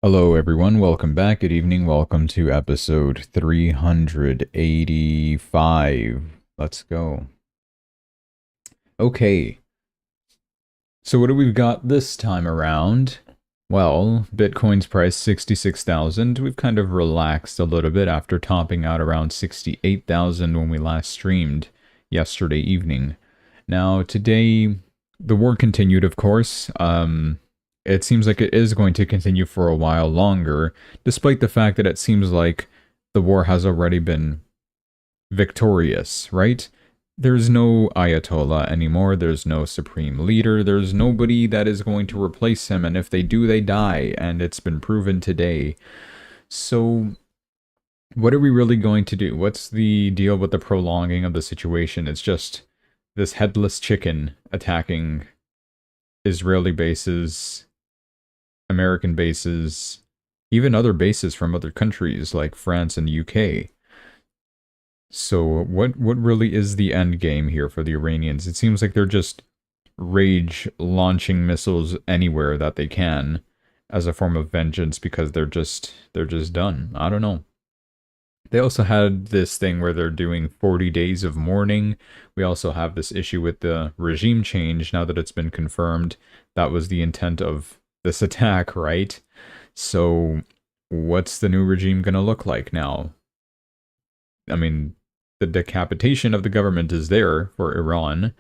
Hello, everyone. Welcome back. Good evening. Welcome to episode 385. Let's go. Okay. So, what do we got this time around? Well, Bitcoin's price 66,000. We've kind of relaxed a little bit after topping out around 68,000 when we last streamed yesterday evening. Now, today, the war continued, of course. It seems like it is going to continue for a while longer, despite the fact that it seems like the war has already been victorious, right? There's no Ayatollah anymore, there's no supreme leader, there's nobody that is going to replace him, and if they do, they die, and it's been proven today. So, what are we really going to do? What's the deal with the prolonging of the situation? It's just this headless chicken attacking Israeli bases, American bases, even other bases from other countries like France and UK. So what really is the end game here for the Iranians? It seems like they're just rage launching missiles anywhere that they can as a form of vengeance because they're just done. I don't know. They also had this thing where they're doing 40 days of mourning. We also have this issue with the regime change now that it's been confirmed. That was the intent of this attack, right? So, what's the new regime going to look like now? I mean, the decapitation of the government is there for Iran.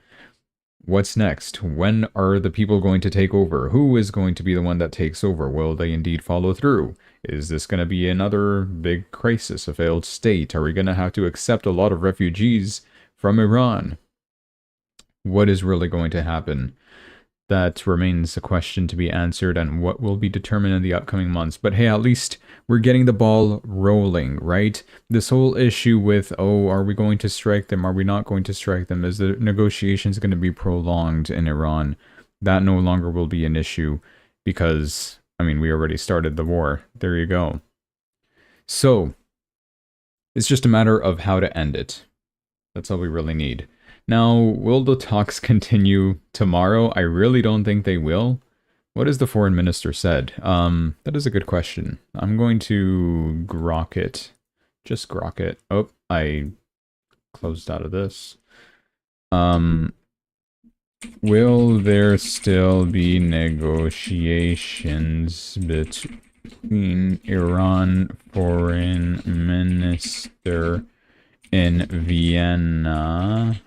What's next? When are the people going to take over? Who is going to be the one that takes over? Will they indeed follow through? Is this going to be another big crisis, a failed state? Are we going to have to accept a lot of refugees from Iran? What is really going to happen? That remains a question to be answered and what will be determined in the upcoming months. But hey, at least we're getting the ball rolling, right? This whole issue with, oh, are we going to strike them? Are we not going to strike them? Is the negotiations going to be prolonged in Iran? That no longer will be an issue because, I mean, we already started the war. There you go. So, it's just a matter of how to end it. That's all we really need. Now, will the talks continue tomorrow? I really don't think they will. What has the foreign minister said? That is a good question. I'm going to grok it. Just grok it. Oh, I closed out of this. Will there still be negotiations between Iran foreign minister in Vienna?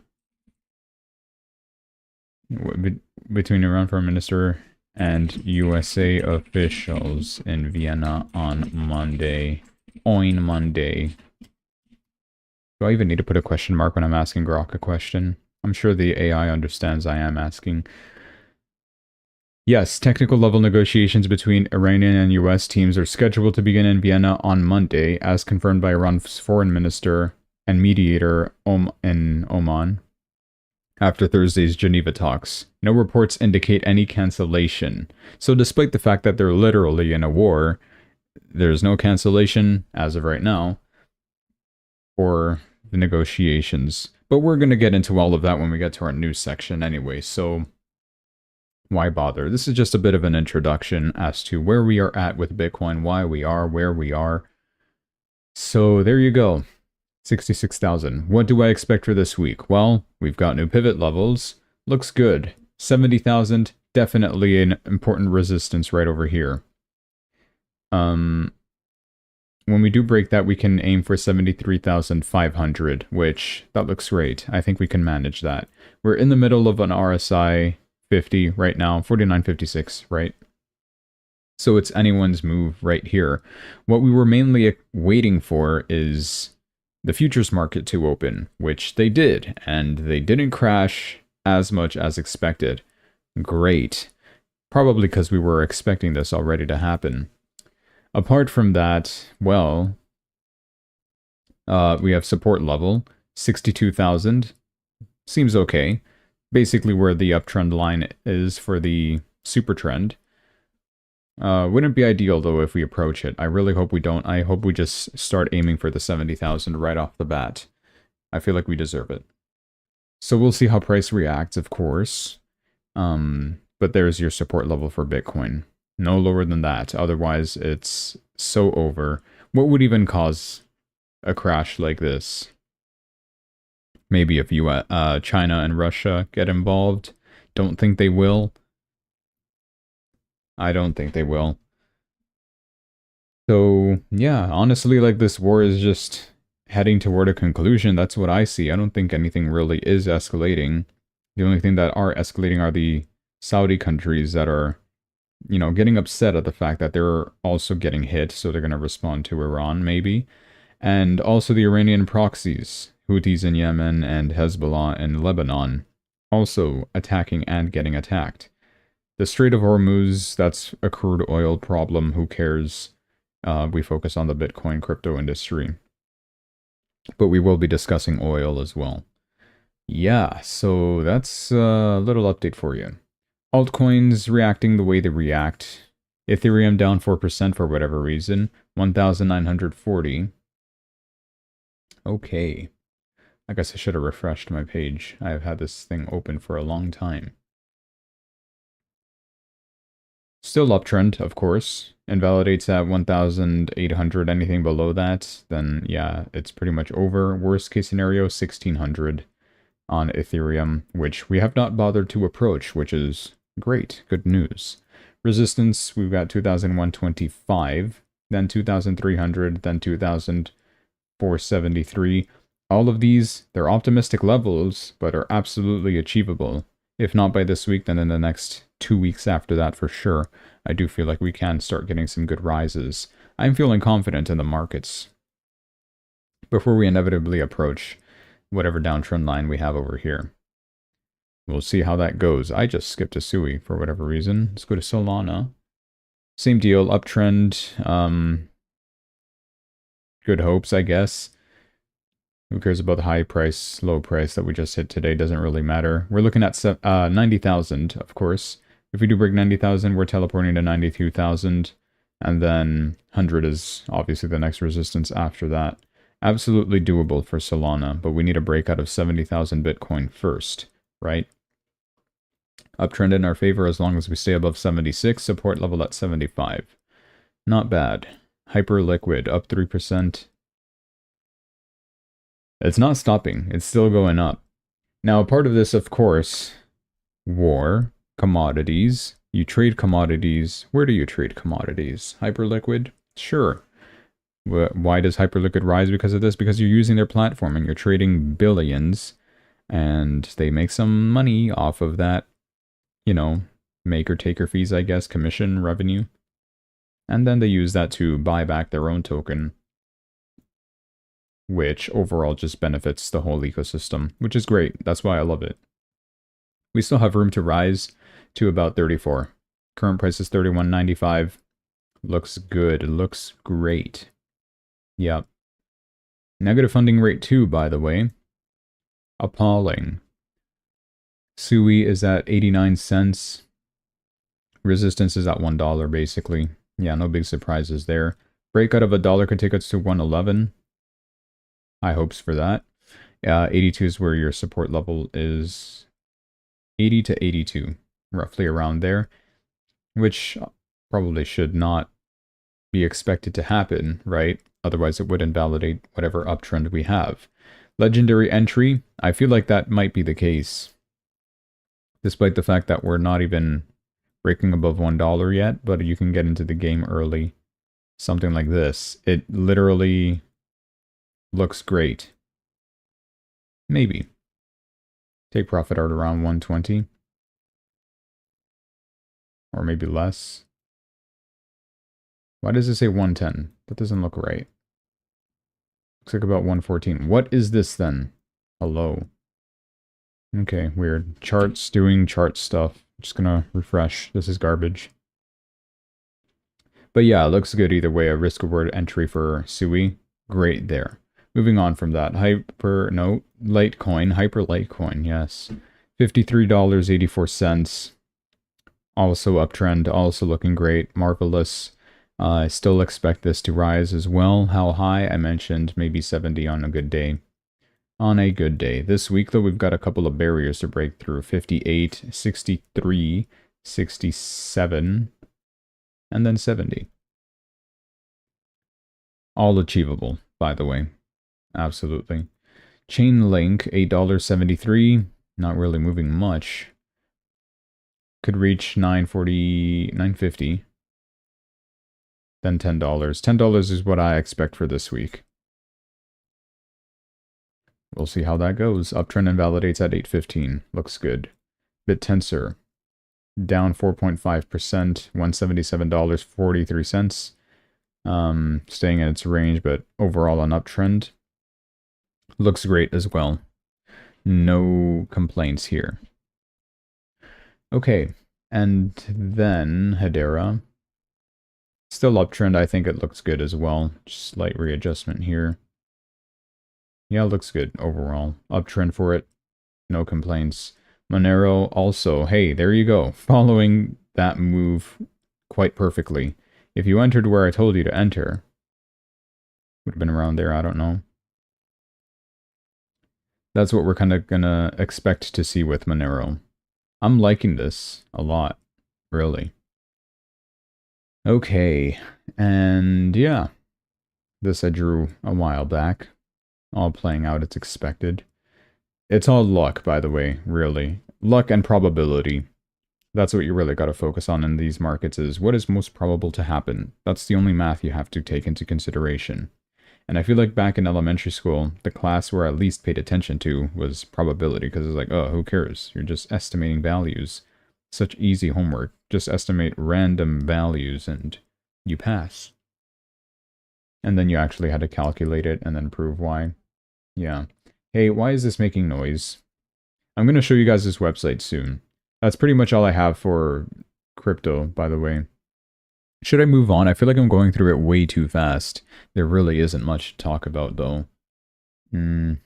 Between Iran foreign minister and USA officials in Vienna on Monday. On Monday. Do I even need to put a question mark when I'm asking Grok a question? I'm sure the AI understands I am asking. Yes, technical level negotiations between Iranian and US teams are scheduled to begin in Vienna on Monday, as confirmed by Iran's foreign minister and mediator in Oman. After Thursday's Geneva talks, no reports indicate any cancellation. So despite the fact that they're literally in a war, there's no cancellation, as of right now, for the negotiations. But we're going to get into all of that when we get to our news section anyway, so why bother? This is just a bit of an introduction as to where we are at with Bitcoin, why we are where we are. So there you go. 66,000. What do I expect for this week? Well, we've got new pivot levels. Looks good. 70,000, definitely an important resistance right over here. When we do break that, we can aim for 73,500, which, that looks great. I think we can manage that. We're in the middle of an RSI 50 right now, 49.56, right? So it's anyone's move right here. What we were mainly waiting for is the futures market to open, which they did, and they didn't crash as much as expected. Great. Probably because we were expecting this already to happen. Apart from that, well, we have support level, 62,000. Seems okay. Basically where the uptrend line is for the super trend. Wouldn't be ideal, though, if we approach it. I really hope we don't. I hope we just start aiming for the 70,000 right off the bat. I feel like we deserve it. So we'll see how price reacts, of course. But there's your support level for Bitcoin. No lower than that. Otherwise, it's so over. What would even cause a crash like this? Maybe if China and Russia get involved. Don't think they will. I don't think they will. So, yeah, honestly, like, this war is just heading toward a conclusion. That's what I see. I don't think anything really is escalating. The only thing that are escalating are the Saudi countries that are, you know, getting upset at the fact that they're also getting hit, so they're going to respond to Iran, maybe. And also the Iranian proxies, Houthis in Yemen and Hezbollah in Lebanon, also attacking and getting attacked. The Strait of Hormuz, that's a crude oil problem. Who cares? We focus on the Bitcoin crypto industry. But we will be discussing oil as well. Yeah, so that's a little update for you. Altcoins reacting the way they react. Ethereum down 4% for whatever reason. 1,940. Okay. I guess I should have refreshed my page. I've had this thing open for a long time. Still uptrend, of course. Invalidates at 1,800. Anything below that, then yeah, it's pretty much over. Worst case scenario, 1,600 on Ethereum, which we have not bothered to approach, which is great. Good news. Resistance, we've got 2,125, then 2,300, then 2,473. All of these, they're optimistic levels, but are absolutely achievable. If not by this week, then in the next 2 weeks after that for sure. I do feel like we can start getting some good rises. I'm feeling confident in the markets. Before we inevitably approach whatever downtrend line we have over here. We'll see how that goes. I just skipped a SUI for whatever reason. Let's go to Solana. Same deal, uptrend. Good hopes, I guess. Who cares about the high price, low price that we just hit today? Doesn't really matter. We're looking at 90,000, of course. If we do break 90,000, we're teleporting to 92,000. And then 100 is obviously the next resistance after that. Absolutely doable for Solana, but we need a breakout of 70,000 Bitcoin first, right? Uptrend in our favor as long as we stay above 76, support level at 75. Not bad. Hyperliquid, up 3%. It's not stopping, it's still going up. Now, part of this, of course, war, commodities. You trade commodities. Where do you trade commodities? Hyperliquid? Sure. Why does Hyperliquid rise because of this? Because you're using their platform and you're trading billions, and they make some money off of that, you know, maker-taker fees, I guess, commission revenue. And then they use that to buy back their own token, which overall just benefits the whole ecosystem, which is great. That's why I love it. We still have room to rise to about 34. Current price is 31.95. Looks good. Looks great. Yep. Negative funding rate 2, by the way. Appalling. SUI is at 89 cents. Resistance is at $1, basically. Yeah, no big surprises there. Breakout of $1 could take us to 111. High hopes for that. 82 is where your support level is. 80 to 82, roughly around there, which probably should not be expected to happen, right? Otherwise it would invalidate whatever uptrend we have. Legendary entry, I feel like that might be the case. Despite the fact that we're not even breaking above $1 yet, but you can get into the game early. Something like this. It literally looks great. Maybe. Take profit out around 120. Or maybe less. Why does it say 110? That doesn't look right. Looks like about 114. What is this then? Hello. Okay, weird. Charts doing chart stuff. Just gonna refresh. This is garbage. But yeah, it looks good either way. A risk reward entry for SUI. Great there. Moving on from that. Litecoin. Hyper Litecoin, yes. $53.84. Also uptrend. Also looking great. Marvelous. I still expect this to rise as well. How high? I mentioned maybe 70 on a good day. On a good day. This week, though, we've got a couple of barriers to break through. 58, 63, 67. and then 70. All achievable, by the way. Absolutely. Chain link, $8.73. Not really moving much. Could reach $9.40, $9.50. Then $10. $10 is what I expect for this week. We'll see how that goes. Uptrend invalidates at 8.15. Looks good. BitTensor, down 4.5%, $177.43. Staying in its range, but overall an uptrend. Looks great as well. No complaints here. Okay, and then Hedera. Still uptrend, I think it looks good as well. Just slight readjustment here. Yeah, it looks good overall. Uptrend for it. No complaints. Monero also, hey, there you go. Following that move quite perfectly. If you entered where I told you to enter, would have been around there, I don't know. That's what we're kind of gonna expect to see with Monero. I'm liking this a lot, really. Okay, and yeah. This I drew a while back. All playing out as expected. It's all luck, by the way, really. Luck and probability. That's what you really got to focus on in these markets is what is most probable to happen. That's the only math you have to take into consideration. And I feel like back in elementary school, the class where I least paid attention to was probability, because it's like, oh, who cares? You're just estimating values. Such easy homework. Just estimate random values and you pass. And then you actually had to calculate it and then prove why. Yeah. Hey, why is this making noise? I'm going to show you guys this website soon. That's pretty much all I have for crypto, by the way. Should I move on? I feel like I'm going through it way too fast. There really isn't much to talk about, though. Yeah.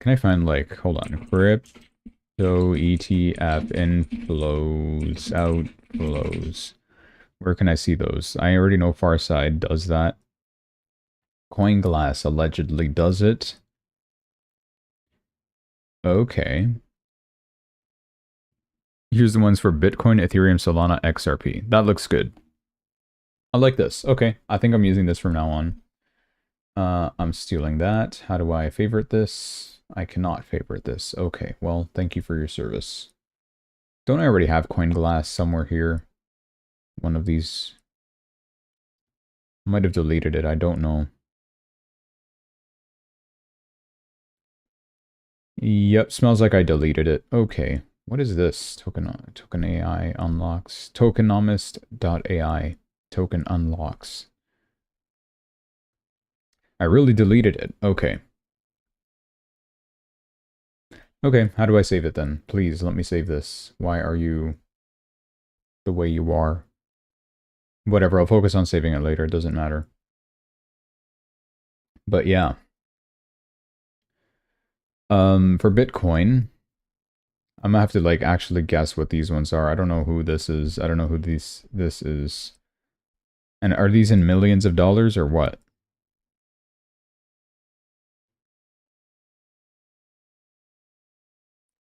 Can I find, like, hold on. Crypto ETF inflows, outflows. Where can I see those? I already know Farside does that. CoinGlass allegedly does it. Okay. Here's the ones for Bitcoin, Ethereum, Solana, XRP. That looks good. I like this. Okay, I think I'm using this from now on. I'm stealing that. How do I favorite this? I cannot favorite this. Okay, well, thank you for your service. Don't I already have CoinGlass somewhere here? One of these. I might have deleted it, I don't know. Yep, smells like I deleted it. Okay, what is this? Token AI unlocks. Tokenomist.ai. Token unlocks. I really deleted it. Okay. Okay, how do I save it then? Please, let me save this. Why are you the way you are? Whatever, I'll focus on saving it later. It doesn't matter. But yeah. For Bitcoin, I'm gonna have to like actually guess what these ones are. I don't know who this is. I don't know who this is. And are these in millions of dollars or what?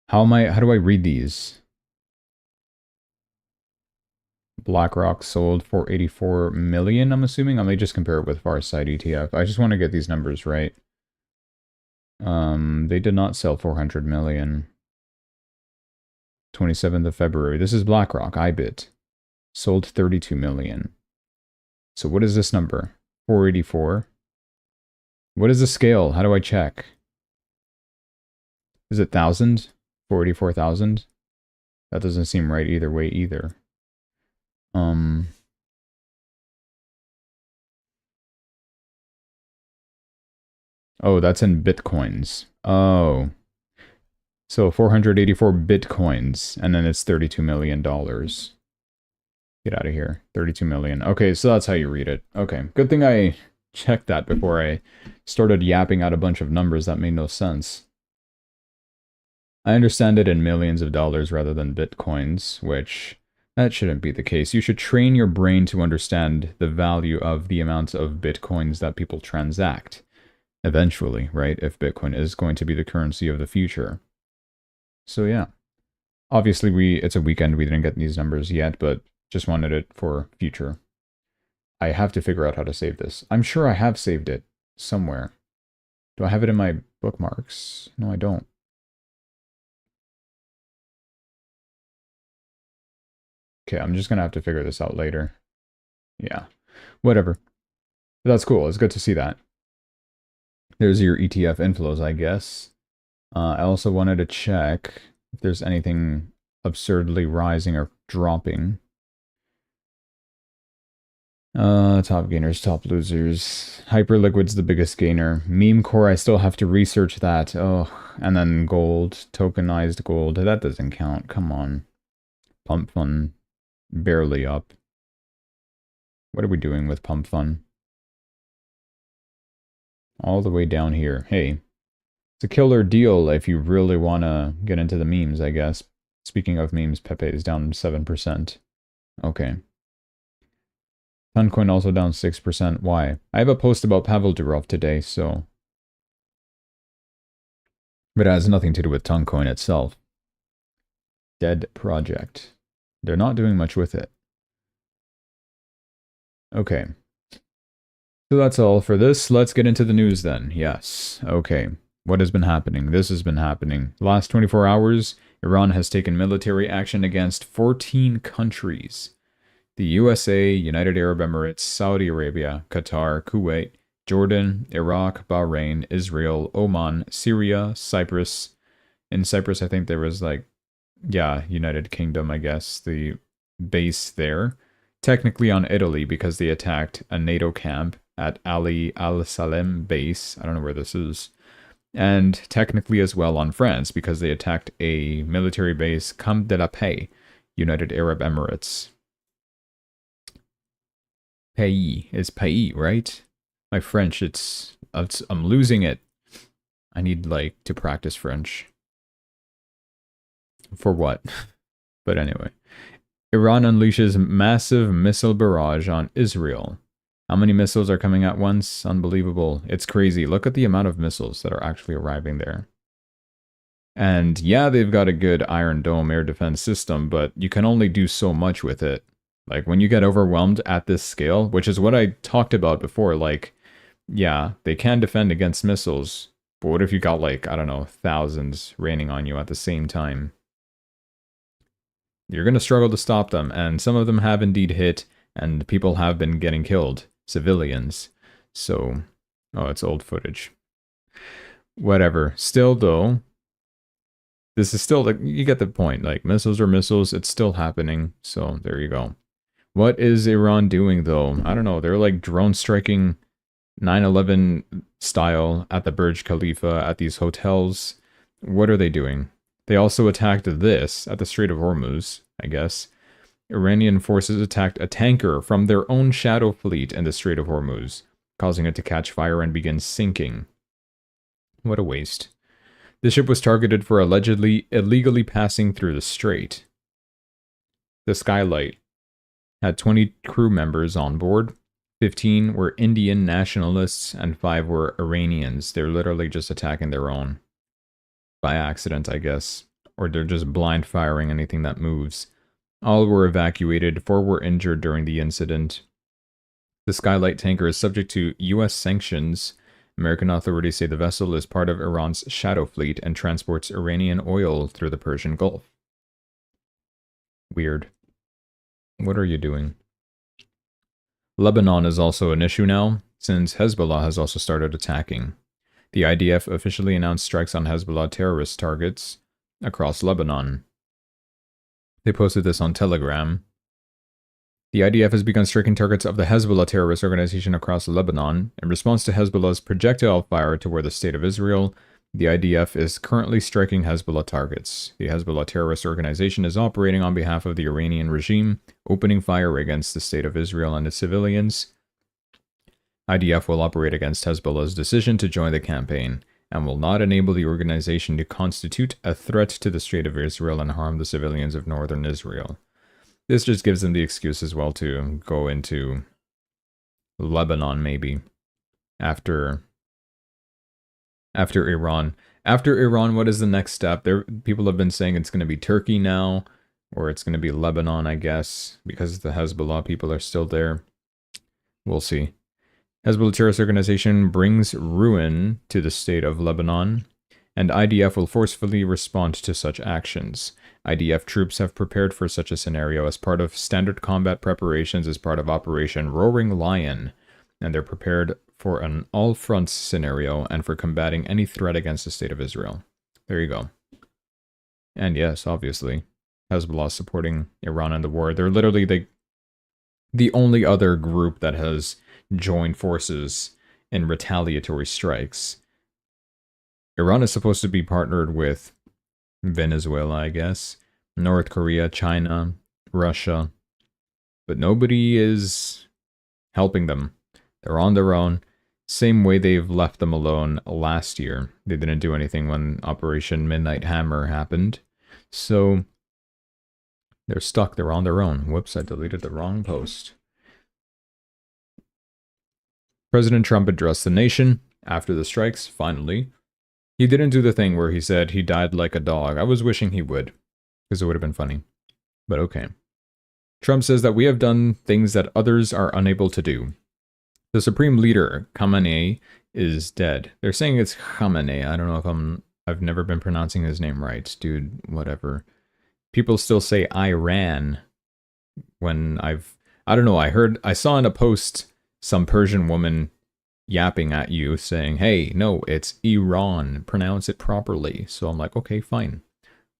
How do I read these? BlackRock sold for 84 million, I'm assuming. I may just compare it with Farside ETF. I just want to get these numbers right. They did not sell 400 million. 27th of February. This is BlackRock, IBIT. Sold 32 million. So what is this number? 484. What is the scale? How do I check? Is it 1,000? 484,000? That doesn't seem right either way either. Oh, that's in Bitcoins. Oh. So 484 Bitcoins, and then it's $32 million. Get out of here. 32 million. Okay, so that's how you read it. Okay, good thing I checked that before I started yapping out a bunch of numbers that made no sense. I understand it in millions of dollars rather than Bitcoins, which that shouldn't be the case. You should train your brain to understand the value of the amount of Bitcoins that people transact. Eventually, right? If Bitcoin is going to be the currency of the future. So yeah. Obviously, it's a weekend. We didn't get these numbers yet, but just wanted it for future. I have to figure out how to save this. I'm sure I have saved it somewhere. Do I have it in my bookmarks? No, I don't. Okay, I'm just gonna have to figure this out later. Yeah, whatever. But that's cool. It's good to see that. There's your ETF inflows, I guess. I also wanted to check if there's anything absurdly rising or dropping. Top gainers, top losers. Hyperliquid's the biggest gainer. Meme core, I still have to research that. Oh, and then gold, tokenized gold. That doesn't count. Come on. Pump fun, barely up. What are we doing with pump fun? All the way down here. Hey, it's a killer deal if you really want to get into the memes, I guess. Speaking of memes, Pepe is down 7%. Okay. Toncoin also down 6%. Why? I have a post about Pavel Durov today, so... But it has nothing to do with Toncoin itself. Dead project. They're not doing much with it. Okay. So that's all for this. Let's get into the news then. Yes. Okay. What has been happening? This has been happening. Last 24 hours, Iran has taken military action against 14 countries. The USA, United Arab Emirates, Saudi Arabia, Qatar, Kuwait, Jordan, Iraq, Bahrain, Israel, Oman, Syria, Cyprus. In Cyprus, I think there was United Kingdom, I guess, the base there. Technically on Italy because they attacked a NATO camp at Ali al-Salem base. I don't know where this is. And technically as well on France because they attacked a military base, Camp de la Paix, United Arab Emirates. Pays is pays, right? My French, I'm losing it. I need to practice French. For what? But anyway. Iran unleashes massive missile barrage on Israel. How many missiles are coming at once? Unbelievable. It's crazy. Look at the amount of missiles that are actually arriving there. And yeah, they've got a good Iron Dome air defense system, but you can only do so much with it. When you get overwhelmed at this scale, which is what I talked about before, yeah, they can defend against missiles, but what if you got, I don't know, thousands raining on you at the same time? You're going to struggle to stop them, and some of them have indeed hit, and people have been getting killed. Civilians. So, oh, it's old footage. Whatever. Still, though, this is still, you get the point. Missiles are missiles, it's still happening, so there you go. What is Iran doing, though? I don't know. They're drone striking 9/11 style at the Burj Khalifa, at these hotels. What are they doing? They also attacked this at the Strait of Hormuz, I guess. Iranian forces attacked a tanker from their own shadow fleet in the Strait of Hormuz, causing it to catch fire and begin sinking. What a waste. The ship was targeted for allegedly illegally passing through the strait. The Skylight had 20 crew members on board. 15 were Indian nationalists and 5 were Iranians. They're literally just attacking their own. By accident, I guess. Or they're just blind firing anything that moves. All were evacuated, 4 were injured during the incident. The Skylight tanker is subject to U.S. sanctions. American authorities say the vessel is part of Iran's shadow fleet and transports Iranian oil through the Persian Gulf. Weird. What are you doing? Lebanon is also an issue now, since Hezbollah has also started attacking. The IDF officially announced strikes on Hezbollah terrorist targets across Lebanon. They posted this on Telegram. The IDF has begun striking targets of the Hezbollah terrorist organization across Lebanon. In response to Hezbollah's projectile fire toward the state of Israel, the IDF is currently striking Hezbollah targets. The Hezbollah terrorist organization is operating on behalf of the Iranian regime, opening fire against the state of Israel and its civilians. IDF will operate against Hezbollah's decision to join the campaign, and will not enable the organization to constitute a threat to the state of Israel and harm the civilians of northern Israel. This just gives them the excuse as well to go into Lebanon, maybe, after Iran. After Iran, what is the next step? There, people have been saying it's going to be Turkey now, or it's going to be Lebanon, I guess, because the Hezbollah people are still there. We'll see. Hezbollah terrorist organization brings ruin to the state of Lebanon, and IDF will forcefully respond to such actions. IDF troops have prepared for such a scenario as part of standard combat preparations as part of Operation Roaring Lion, and they're prepared for an all-fronts scenario and for combating any threat against the state of Israel. There you go. And yes, obviously, Hezbollah supporting Iran in the war. They're literally the only other group that has joined forces in retaliatory strikes. Iran is supposed to be partnered with Venezuela, I guess, North Korea, China, Russia, but nobody is helping them. They're on their own. Same way they've left them alone last year. They didn't do anything when Operation Midnight Hammer happened. So they're stuck. They're on their own. Whoops, I deleted the wrong post. President Trump addressed the nation after the strikes, finally. He didn't do the thing where he said he died like a dog. I was wishing he would, because it would have been funny. But okay. Trump says that we have done things that others are unable to do. The supreme leader, Khamenei, is dead. They're saying it's Khamenei. I don't know if I've never been pronouncing his name right. Dude, whatever. People still say Iran when I don't know, I saw in a post some Persian woman yapping at you saying, hey, no, it's Iran. Pronounce it properly. So I'm like, okay, fine.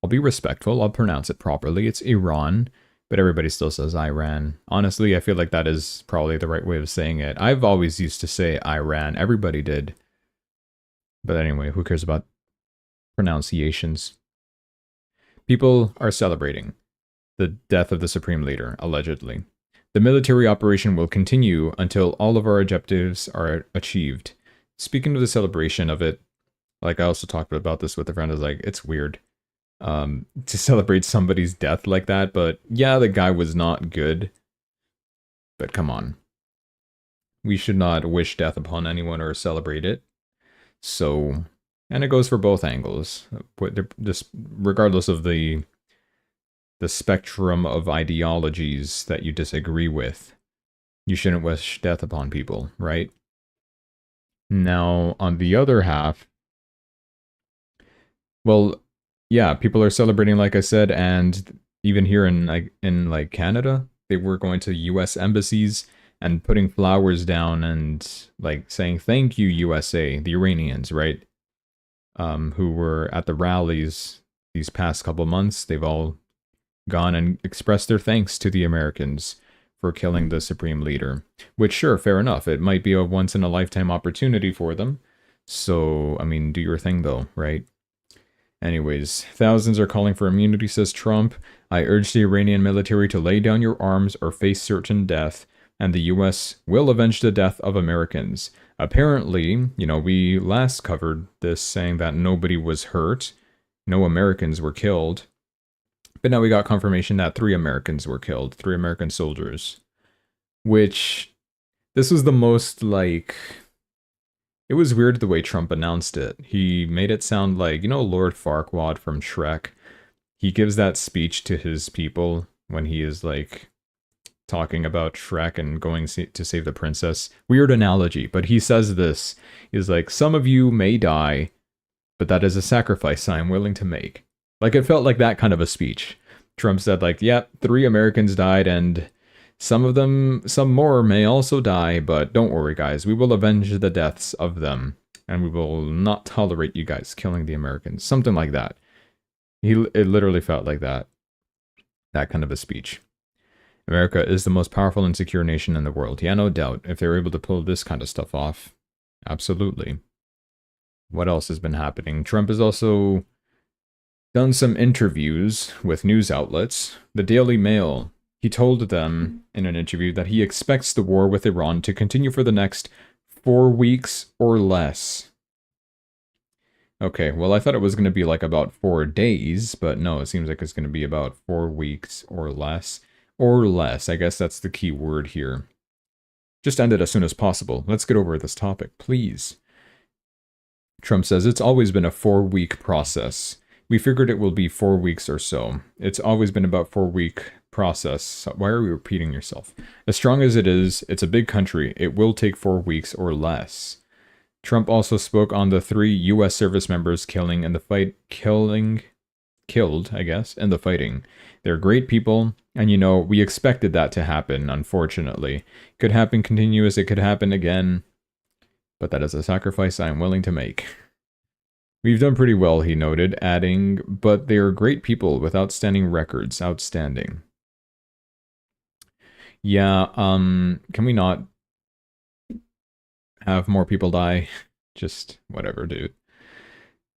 I'll be respectful. I'll pronounce it properly. It's Iran. But everybody still says Iran. Honestly, I feel like that is probably the right way of saying it. I've always used to say Iran. Everybody did. But anyway, who cares about pronunciations? People are celebrating the death of the Supreme Leader, allegedly. The military operation will continue until all of our objectives are achieved. Speaking of the celebration of it, like I also talked about this with a friend, I was like, it's weird. To celebrate somebody's death like that, but yeah, the guy was not good. But come on. We should not wish death upon anyone or celebrate it. So, and it goes for both angles. Just regardless of the spectrum of ideologies that you disagree with, you shouldn't wish death upon people, right? Now, on the other half, well, yeah, people are celebrating, like I said, and even here in Canada, they were going to U.S. embassies and putting flowers down and like saying thank you USA, the Iranians, right? Who were at the rallies these past couple months. They've all gone and expressed their thanks to the Americans for killing the supreme leader. Which, sure, fair enough. It might be a once-in-a-lifetime opportunity for them. So, I mean, do your thing, though, right? Anyways, thousands are calling for immunity, says Trump. I urge the Iranian military to lay down your arms or face certain death, and the US will avenge the death of Americans. Apparently, we last covered this saying that nobody was hurt, no Americans were killed. But now we got confirmation that 3 Americans were killed, 3 American soldiers. Which, this was the most, it was weird the way Trump announced it. He made it sound like, Lord Farquaad from Shrek. He gives that speech to his people when he is, talking about Shrek and going to save the princess. Weird analogy, but he says this. He's like, some of you may die, but that is a sacrifice I am willing to make. It felt like that kind of a speech. Trump said, 3 Americans died, and some more may also die, but don't worry, guys. We will avenge the deaths of them, and we will not tolerate you guys killing the Americans. Something like that. It literally felt like that. That kind of a speech. America is the most powerful and secure nation in the world. Yeah, no doubt. If they're able to pull this kind of stuff off, absolutely. What else has been happening? Trump has also done some interviews with news outlets. The Daily Mail. He told them in an interview that he expects the war with Iran to continue for the next 4 weeks or less. Okay, well, I thought it was going to be about 4 days, but no, it seems like it's going to be about 4 weeks or less. Or less, I guess that's the key word here. Just end it as soon as possible. Let's get over this topic, please. Trump says it's always been a 4-week process. We figured it will be 4 weeks or so. It's always been about 4-week process. So why are we repeating yourself? As strong as it is, it's a big country. It will take 4 weeks or less. Trump also spoke on the 3 U.S. service members killed, I guess, in the fighting. They're great people, and we expected that to happen, unfortunately. It could happen continuous, it could happen again, but that is a sacrifice I am willing to make. We've done pretty well, he noted, adding, but they are great people with outstanding records. Outstanding. Yeah, can we not have more people die? Just whatever, dude.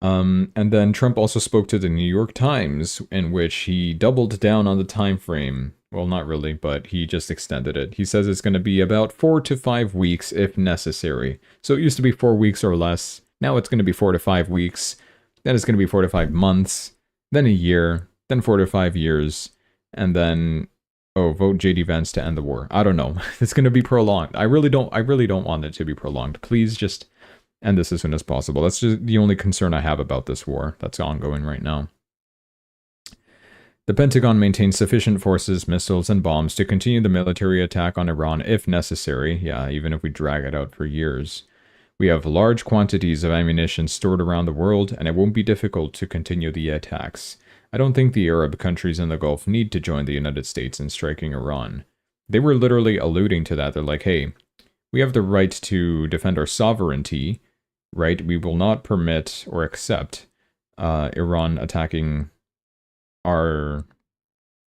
And then Trump also spoke to the New York Times, in which he doubled down on the time frame. Well, not really, but he just extended it. He says it's going to be about 4 to 5 weeks if necessary. So it used to be 4 weeks or less. Now it's going to be 4 to 5 weeks. Then it's going to be 4 to 5 months. Then a year. Then 4 to 5 years. And then, vote JD Vance to end the war. I don't know. It's going to be prolonged. I really don't want it to be prolonged. Please just end this as soon as possible. That's just the only concern I have about this war that's ongoing right now. The Pentagon maintains sufficient forces, missiles, and bombs to continue the military attack on Iran if necessary. Yeah, even if we drag it out for years. We have large quantities of ammunition stored around the world, and it won't be difficult to continue the attacks. I don't think the Arab countries in the Gulf need to join the United States in striking Iran. They were literally alluding to that. They're like, hey, we have the right to defend our sovereignty, right? We will not permit or accept Iran attacking our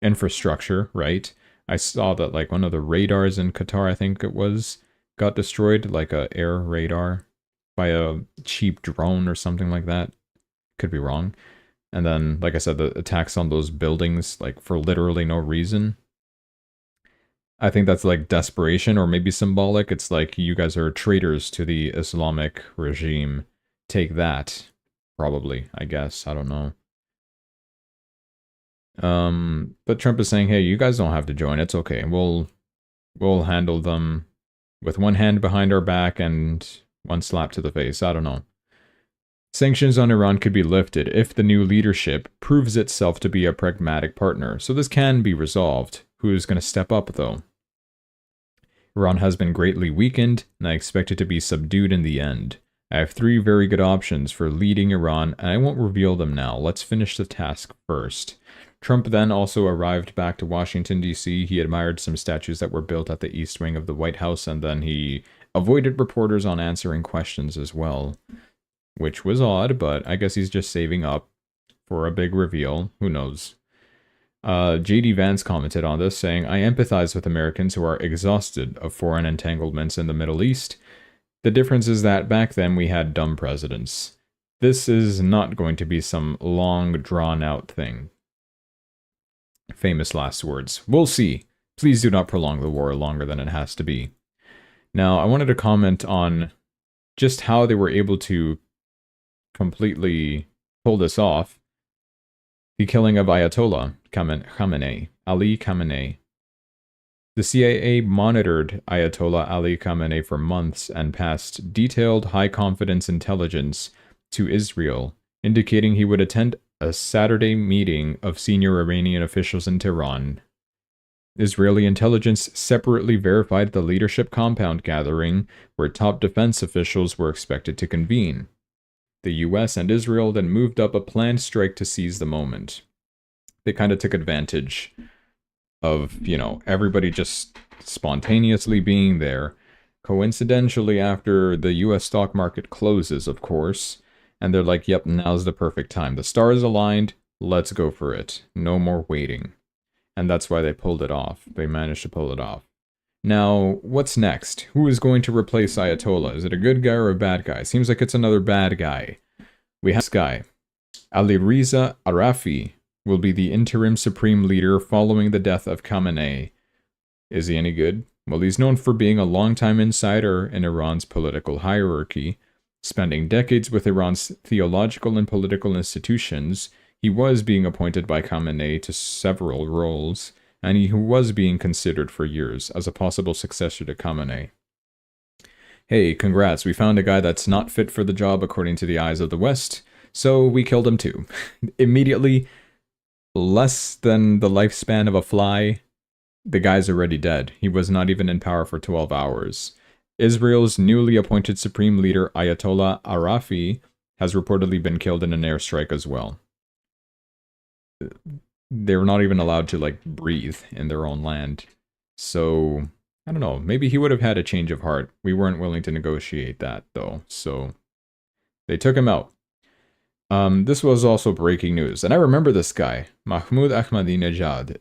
infrastructure, right? I saw that like one of the radars in Qatar, I think it was, got destroyed, like a air radar by a cheap drone or something like that. Could be wrong. And then, like I said, the attacks on those buildings, like for literally no reason. I think that's like desperation or maybe symbolic. It's like you guys are traitors to the Islamic regime. Take that. Probably, I guess. I don't know. But Trump is saying, hey, you guys don't have to join. It's okay. We'll handle them with one hand behind our back and one slap to the face. I don't know. Sanctions on Iran could be lifted if the new leadership proves itself to be a pragmatic partner. So this can be resolved. Who is going to step up, though? Iran has been greatly weakened, and I expect it to be subdued in the end. I have 3 very good options for leading Iran, and I won't reveal them now. Let's finish the task first. Trump then also arrived back to Washington, D.C. He admired some statues that were built at the east wing of the White House, and then he avoided reporters on answering questions as well. Which was odd, but I guess he's just saving up for a big reveal. Who knows? JD Vance commented on this, saying, I empathize with Americans who are exhausted of foreign entanglements in the Middle East. The difference is that back then we had dumb presidents. This is not going to be some long, drawn-out thing. Famous last words. We'll see. Please do not prolong the war longer than it has to be. Now, I wanted to comment on just how they were able to completely pull this off. The killing of Ayatollah Ali Khamenei. The CIA monitored Ayatollah Ali Khamenei for months and passed detailed high-confidence intelligence to Israel, indicating he would attend a Saturday meeting of senior Iranian officials in Tehran. Israeli intelligence separately verified the leadership compound gathering, where top defense officials were expected to convene. The US and Israel then moved up a planned strike to seize the moment. They kind of took advantage of, everybody just spontaneously being there. Coincidentally, after the US stock market closes, of course. And they're like, yep, now's the perfect time. The stars aligned, let's go for it. No more waiting. And that's why they pulled it off. They managed to pull it off. Now, what's next? Who is going to replace Ayatollah? Is it a good guy or a bad guy? Seems like it's another bad guy. We have this guy. Ali Reza Arafi will be the interim supreme leader following the death of Khamenei. Is he any good? Well, he's known for being a longtime insider in Iran's political hierarchy. Spending decades with Iran's theological and political institutions, he was being appointed by Khamenei to several roles, and he was being considered for years as a possible successor to Khamenei. hey, congrats, we found a guy that's not fit for the job according to the eyes of the West, so we killed him too. Immediately, less than the lifespan of a fly, the guy's already dead. He was not even in power for 12 hours. Israel's newly appointed supreme leader, Ayatollah Arafi, has reportedly been killed in an airstrike as well. They're not even allowed to, like, breathe in their own land. So, I don't know. Maybe he would have had a change of heart. We weren't willing to negotiate that, though. So, they took him out. This was also breaking news. And I remember this guy, Mahmoud Ahmadinejad,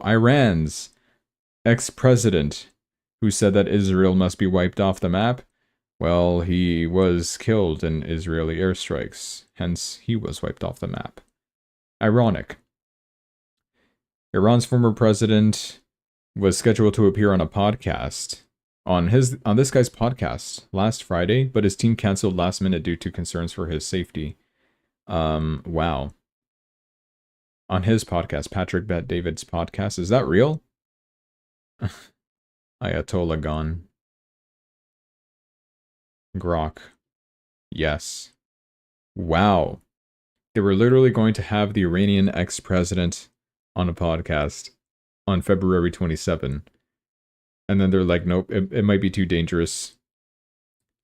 Iran's ex-president, who said that Israel must be wiped off the map. Well, he was killed in Israeli airstrikes. Hence, he was wiped off the map. Ironic. Iran's former president was scheduled to appear on a podcast, on this guy's podcast last Friday, but his team canceled last minute due to concerns for his safety. Wow. On his podcast, Patrick Bet David's podcast. Is that real? Ayatollah gone. Grok. Yes. Wow. They were literally going to have the Iranian ex-president on a podcast on February 27. And then they're like, nope, it might be too dangerous.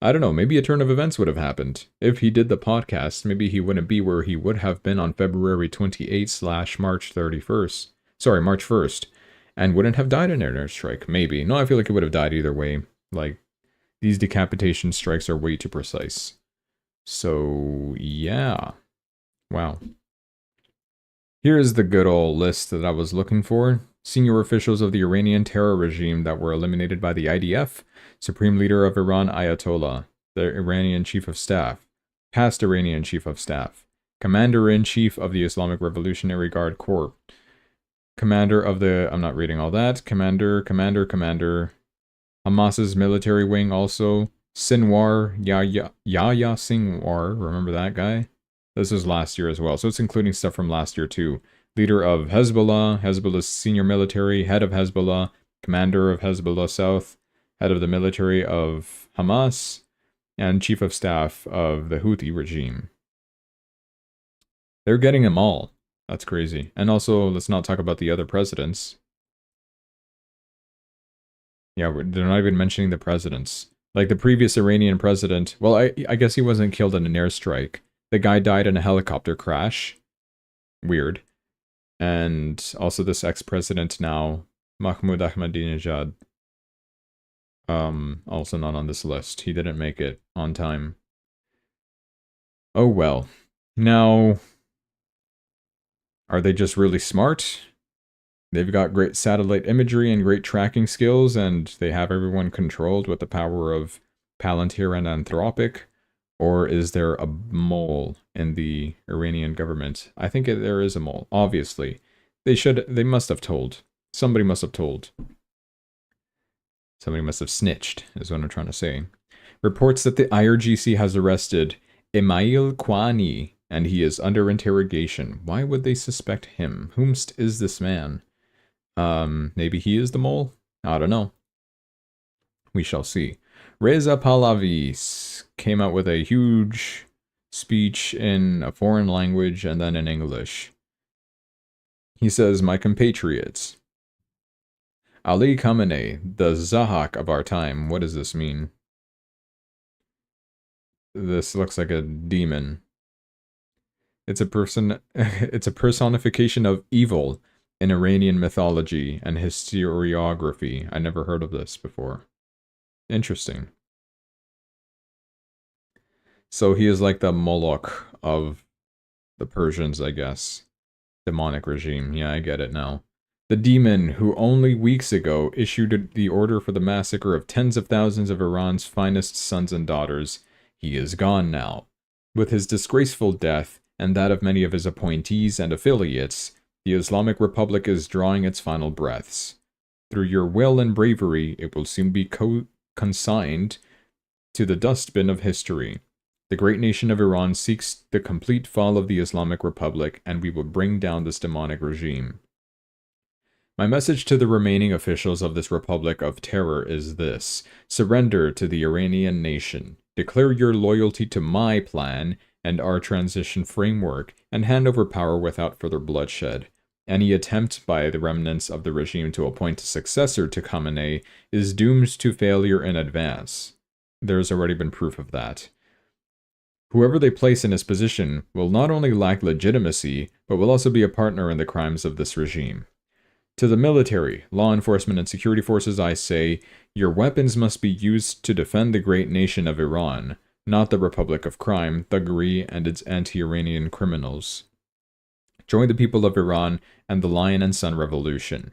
I don't know, maybe a turn of events would have happened. If he did the podcast, maybe he wouldn't be where he would have been on February 28/March 31st. Sorry, March 1st. And wouldn't have died in an airstrike. Maybe. No, I feel like he would have died either way. Like, these decapitation strikes are way too precise. So, yeah. Wow. Here is the good old list that I was looking for. Senior officials of the Iranian terror regime that were eliminated by the IDF, Supreme Leader of Iran Ayatollah, the Iranian Chief of Staff, past Iranian Chief of Staff, Commander-in-Chief of the Islamic Revolutionary Guard Corps, Commander of the, I'm not reading all that, Commander, Hamas's military wing also, Sinwar, Yahya Sinwar, remember that guy? This was last year as well, so it's including stuff from last year too. Leader of Hezbollah, Hezbollah's senior military, head of Hezbollah, commander of Hezbollah South, head of the military of Hamas, and chief of staff of the Houthi regime. They're getting them all. That's crazy. And also, let's not talk about the other presidents. Yeah, they're not even mentioning the presidents. Like the previous Iranian president, well, I guess he wasn't killed in an airstrike. The guy died in a helicopter crash. Weird. And also this ex-president now, Mahmoud Ahmadinejad. Also not on this list. He didn't make it on time. Oh well. Now, are they just really smart? They've got great satellite imagery and great tracking skills, and they have everyone controlled with the power of Palantir and Anthropic? Or is there a mole in the Iranian government? I think there is a mole, obviously. They must have told. Somebody must have told. Somebody must have snitched, is what I'm trying to say. Reports that the IRGC has arrested Email Kwani, and he is under interrogation. Why would they suspect him? Whomst is this man? Maybe he is the mole? I don't know. We shall see. Reza Pahlavi came out with a huge speech in a foreign language and then in English. He says, "My compatriots, Ali Khamenei, the Zahak of our time." What does this mean? This looks like a demon. It's a personification of evil in Iranian mythology and historiography. I never heard of this before. Interesting. So he is like the Moloch of the Persians, I guess. Demonic regime. Yeah, I get it now. The demon who only weeks ago issued the order for the massacre of tens of thousands of Iran's finest sons and daughters. He is gone now. With his disgraceful death, and that of many of his appointees and affiliates, the Islamic Republic is drawing its final breaths. Through your will and bravery, it will soon be consigned to the dustbin of history. The great nation of Iran seeks the complete fall of the Islamic Republic, and we will bring down this demonic regime. My message to the remaining officials of this Republic of Terror is this: surrender to the Iranian nation, declare your loyalty to my plan and our transition framework, and hand over power without further bloodshed. Any attempt by the remnants of the regime to appoint a successor to Khamenei is doomed to failure in advance. There's already been proof of that. Whoever they place in his position will not only lack legitimacy, but will also be a partner in the crimes of this regime. To the military, law enforcement, and security forces I say, your weapons must be used to defend the great nation of Iran, not the Republic of Crime, thuggery, and its anti-Iranian criminals. Join the people of Iran and the Lion and Sun Revolution.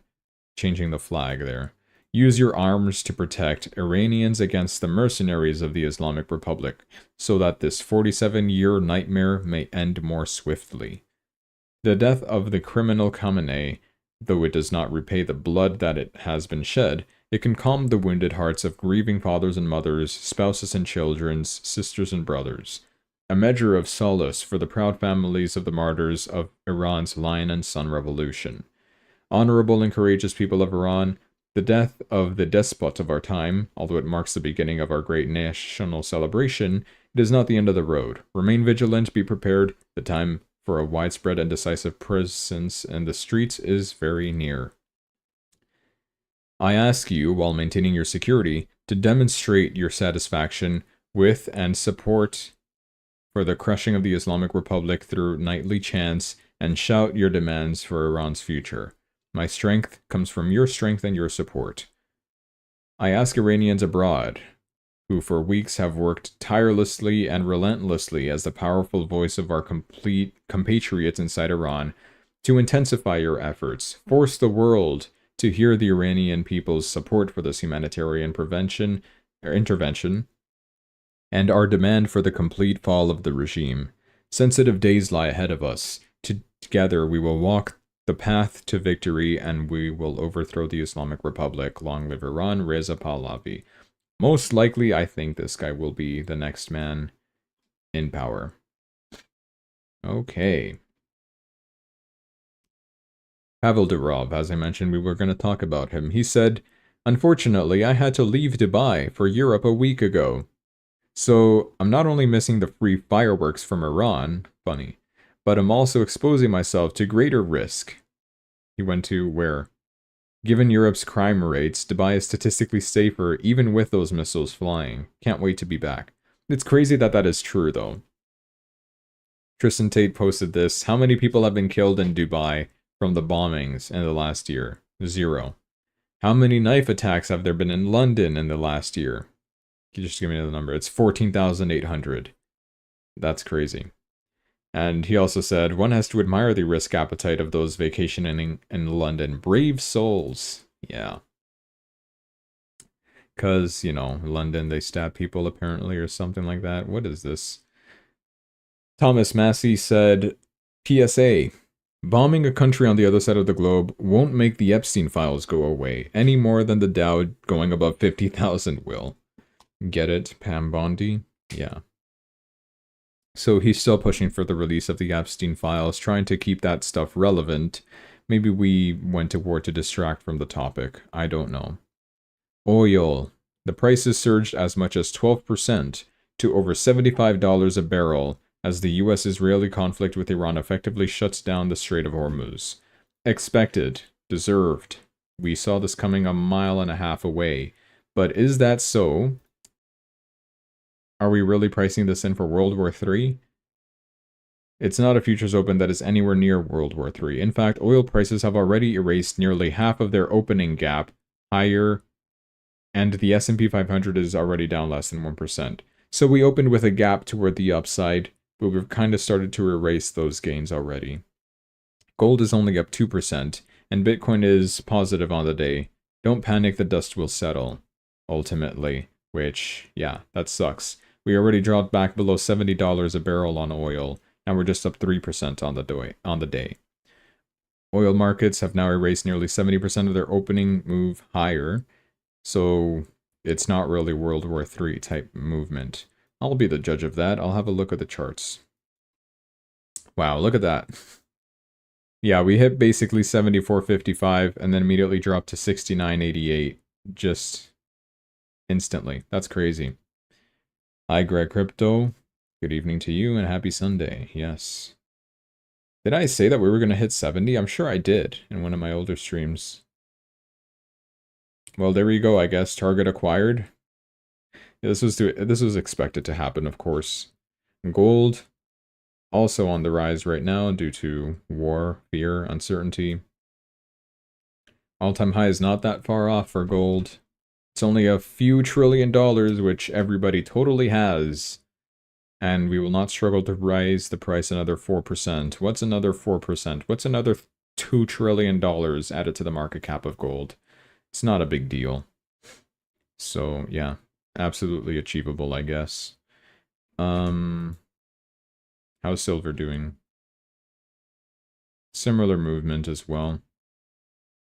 Changing the flag there. Use your arms to protect Iranians against the mercenaries of the Islamic Republic, so that this 47-year nightmare may end more swiftly. The death of the criminal Khamenei, though it does not repay the blood that it has been shed, it can calm the wounded hearts of grieving fathers and mothers, spouses and children, sisters and brothers. A measure of solace for the proud families of the martyrs of Iran's Lion and Sun Revolution. Honorable and courageous people of Iran, the death of the despot of our time, although it marks the beginning of our great national celebration, it is not the end of the road. Remain vigilant, be prepared. The time for a widespread and decisive presence in the streets is very near. I ask you, while maintaining your security, to demonstrate your satisfaction with and support for the crushing of the Islamic Republic through nightly chants, and shout your demands for Iran's future. My strength comes from your strength and your support. I ask Iranians abroad, who for weeks have worked tirelessly and relentlessly as the powerful voice of our compatriots inside Iran, to intensify your efforts, force the world to hear the Iranian people's support for this humanitarian intervention, and our demand for the complete fall of the regime. Sensitive days lie ahead of us. Together we will walk the path to victory, and we will overthrow the Islamic Republic. Long live Iran, Reza Pahlavi. Most likely, I think this guy will be the next man in power. Okay. Pavel Durov, as I mentioned, we were going to talk about him. He said, "Unfortunately, I had to leave Dubai for Europe a week ago. So, I'm not only missing the free fireworks from Iran, funny, but I'm also exposing myself to greater risk." He went to where? Given Europe's crime rates, Dubai is statistically safer even with those missiles flying. Can't wait to be back. It's crazy that that is true, though. Tristan Tate posted this. How many people have been killed in Dubai from the bombings in the last year? 0. How many knife attacks have there been in London in the last year? Can you just give me the number? It's 14,800. That's crazy. And he also said, one has to admire the risk appetite of those vacationing in London. Brave souls. Yeah. Because, you know, London, they stab people apparently or something like that. What is this? Thomas Massey said, PSA, bombing a country on the other side of the globe won't make the Epstein files go away, any more than the Dow going above 50,000 will. Get it, Pam Bondi? Yeah. So he's still pushing for the release of the Epstein files, trying to keep that stuff relevant. Maybe we went to war to distract from the topic. I don't know. Oil. The prices surged as much as 12% to over $75 a barrel as the US-Israeli conflict with Iran effectively shuts down the Strait of Hormuz. Expected. Deserved. We saw this coming a mile and a half away. But is that so? Are we really pricing this in for World War III? It's not a futures open that is anywhere near World War III. In fact, oil prices have already erased nearly half of their opening gap higher, and the S&P 500 is already down less than 1%. So we opened with a gap toward the upside, but we've kind of started to erase those gains already. Gold is only up 2%, and Bitcoin is positive on the day. Don't panic, the dust will settle, ultimately. Which, yeah, that sucks. We already dropped back below $70 a barrel on oil, and we're just up 3% on the day. Oil markets have now erased nearly 70% of their opening move higher, so it's not really World War III type movement. I'll be the judge of that. I'll have a look at the charts. Wow, look at that. Yeah, we hit basically 74.55 and then immediately dropped to 69.88 just instantly. That's crazy. Hi, Greg Crypto. Good evening to you and happy Sunday. Yes. Did I say that we were going to hit 70? I'm sure I did in one of my older streams. Well, there we go, I guess. Target acquired. Yeah, this was expected to happen, of course. Gold also on the rise right now due to war, fear, uncertainty. All-time high is not that far off for gold. It's only a few $1 trillion, which everybody totally has. And we will not struggle to raise the price another 4%. What's another 4%? What's another $2 trillion added to the market cap of gold? It's not a big deal. So, yeah, absolutely achievable, I guess. How's silver doing? Similar movement as well.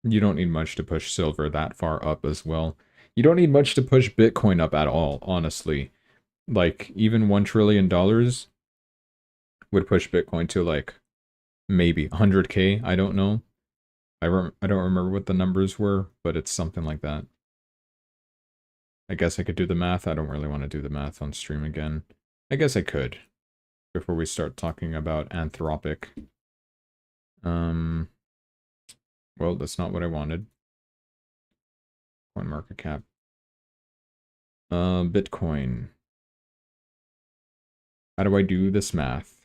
You don't need much to push silver that far up as well. You don't need much to push Bitcoin up at all, honestly. Like, even $1 trillion would push Bitcoin to, like, maybe 100K. I don't know. I don't remember what the numbers were, but it's something like that. I guess I could do the math. I don't really want to do the math on stream again. I guess I could, before we start talking about Anthropic. Well, that's not what I wanted. Coin market cap. Bitcoin. How do I do this math?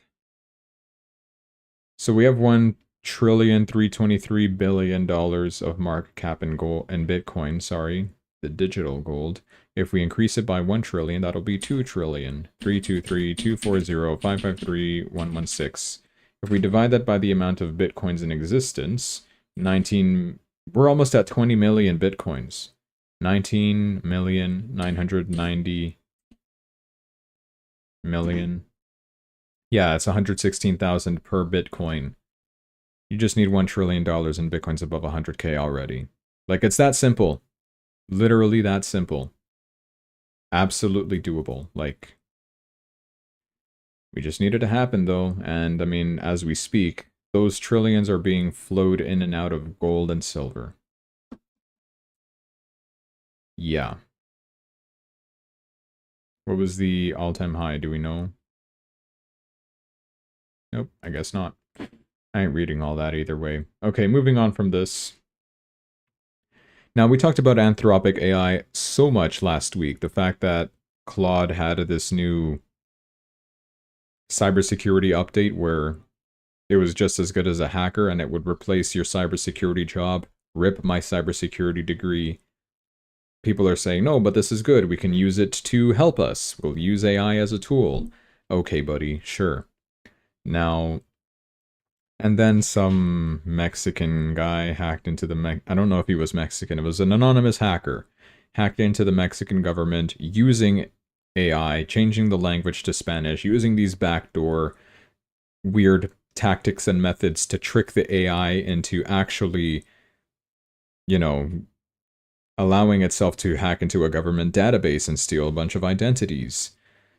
So we have $1,323,000,000,000 of market cap in gold and Bitcoin, sorry, the digital gold. If we increase it by 1 trillion, that'll be 2 trillion. 323,240,553,116. If we divide that by the amount of Bitcoins in existence, 19, we're almost at 20 million Bitcoins. 19,990,000,000. Yeah, it's 116,000 per Bitcoin. You just need $1 trillion in Bitcoins above 100K already. Like, it's that simple. Literally that simple. Absolutely doable. Like, we just need it to happen, though. And, I mean, as we speak, those trillions are being flowed in and out of gold and silver. Yeah. What was the all-time high? Do we know? Nope, I guess not. I ain't reading all that either way. Okay, moving on from this. Now, we talked about Anthropic AI so much last week. The fact that Claude had this new cybersecurity update where it was just as good as a hacker and it would replace your cybersecurity job. Rip my cybersecurity degree. People are saying, no, but this is good. We can use it to help us. We'll use AI as a tool. Okay, buddy, sure. Now, and then some Mexican guy hacked into the I don't know if he was Mexican. It was an anonymous hacker. Hacked into the Mexican government using AI, changing the language to Spanish, using these backdoor weird tactics and methods to trick the AI into actually, you know, allowing itself to hack into a government database and steal a bunch of identities.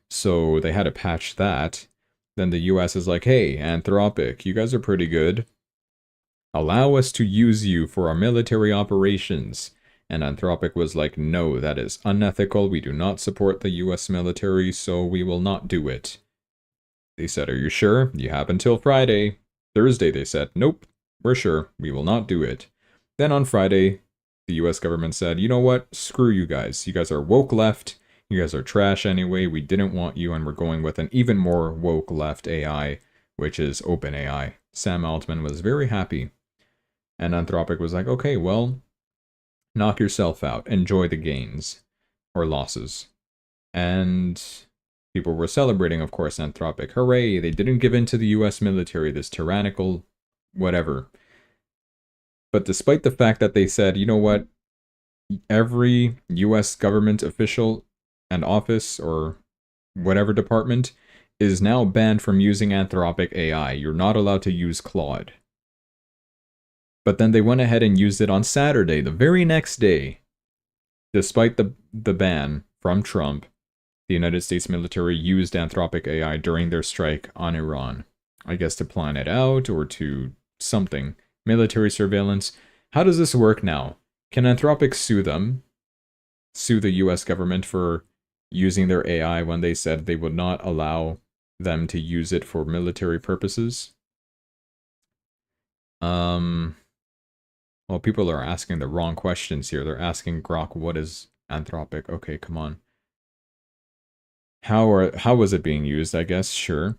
So they had to patch that. Then the US is like, hey, Anthropic, you guys are pretty good. Allow us to use you for our military operations. And Anthropic was like, no, that is unethical. We do not support the US military, so we will not do it. They said, are you sure? You have until Friday. Thursday, they said, nope, we're sure. We will not do it. Then on Friday, the US government said, you know what? Screw you guys. You guys are woke left. You guys are trash anyway. We didn't want you, and we're going with an even more woke left AI, which is OpenAI. Sam Altman was very happy. And Anthropic was like, okay, well, knock yourself out. Enjoy the gains. Or losses. And people were celebrating, of course, Anthropic. Hooray, they didn't give in to the US military, this tyrannical whatever. But despite the fact that they said, you know what, every US government official and office or whatever department is now banned from using Anthropic AI. You're not allowed to use Claude. But then they went ahead and used it on Saturday, the very next day. Despite the ban from Trump, the United States military used Anthropic AI during their strike on Iran. I guess to plan it out or to something. Military surveillance. How does this work now? Can Anthropic sue them? Sue the US government for using their AI when they said they would not allow them to use it for military purposes? Well, people are asking the wrong questions here. They're asking Grok, what is Anthropic? Okay, come on. How was it being used, I guess? Sure.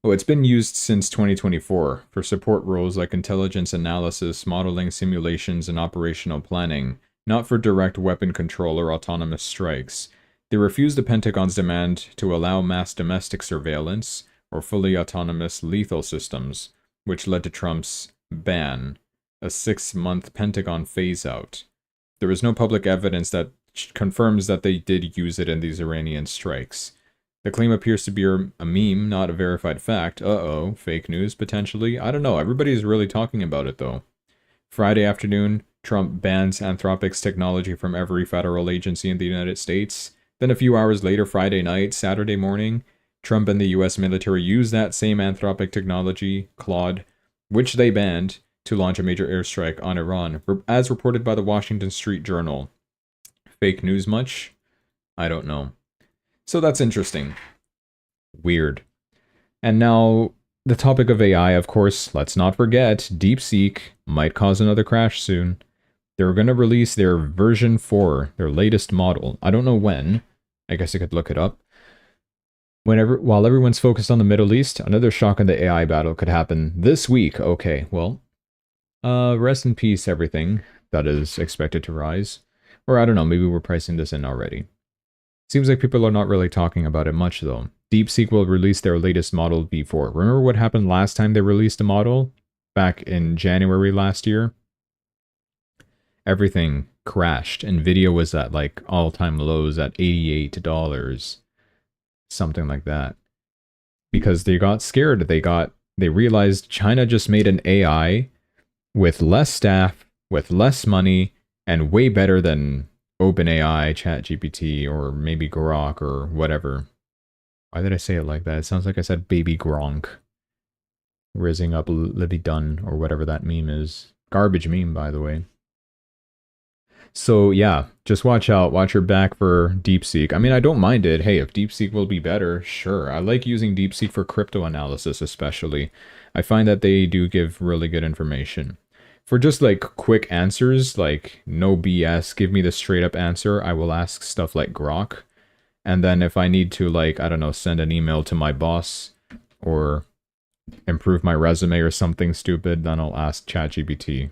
Oh, it's been used since 2024 for support roles like intelligence analysis, modeling, simulations, and operational planning, not for direct weapon control or autonomous strikes. They refused the Pentagon's demand to allow mass domestic surveillance or fully autonomous lethal systems, which led to Trump's ban, a 6-month Pentagon phase-out. There is no public evidence that confirms that they did use it in these Iranian strikes. The claim appears to be a meme, not a verified fact. Uh-oh, fake news, potentially? I don't know, everybody's really talking about it, though. Friday afternoon, Trump bans Anthropic's technology from every federal agency in the United States. Then a few hours later, Friday night, Saturday morning, Trump and the US military used that same Anthropic technology, Claude, which they banned, to launch a major airstrike on Iran, as reported by the Washington Street Journal. Fake news much? I don't know. So that's interesting. Weird. And now, the topic of AI, of course, let's not forget, DeepSeek might cause another crash soon. They're going to release their version 4, their latest model. I don't know when. I guess I could look it up. While everyone's focused on the Middle East, another shock in the AI battle could happen this week. Okay, well, rest in peace, everything that is expected to rise. Or I don't know, maybe we're pricing this in already. Seems like people are not really talking about it much, though. DeepSeek will release their latest model V4. Remember what happened last time they released a model? Back in January last year? Everything crashed. Nvidia was at like all-time lows at $88. Something like that. Because they got scared. They realized China just made an AI with less staff, with less money, and way better than OpenAI, ChatGPT, or maybe Grok, or whatever. Why did I say it like that? It sounds like I said baby Gronk. Rizzing up Libby Dunn, or whatever that meme is. Garbage meme, by the way. So yeah, just watch out. Watch your back for DeepSeek. I mean, I don't mind it. Hey, if DeepSeek will be better, sure. I like using DeepSeek for crypto analysis, especially. I find that they do give really good information. For just like quick answers, like no BS, give me the straight up answer, I will ask stuff like Grok. And then if I need to, like, I don't know, send an email to my boss or improve my resume or something stupid, then I'll ask ChatGPT.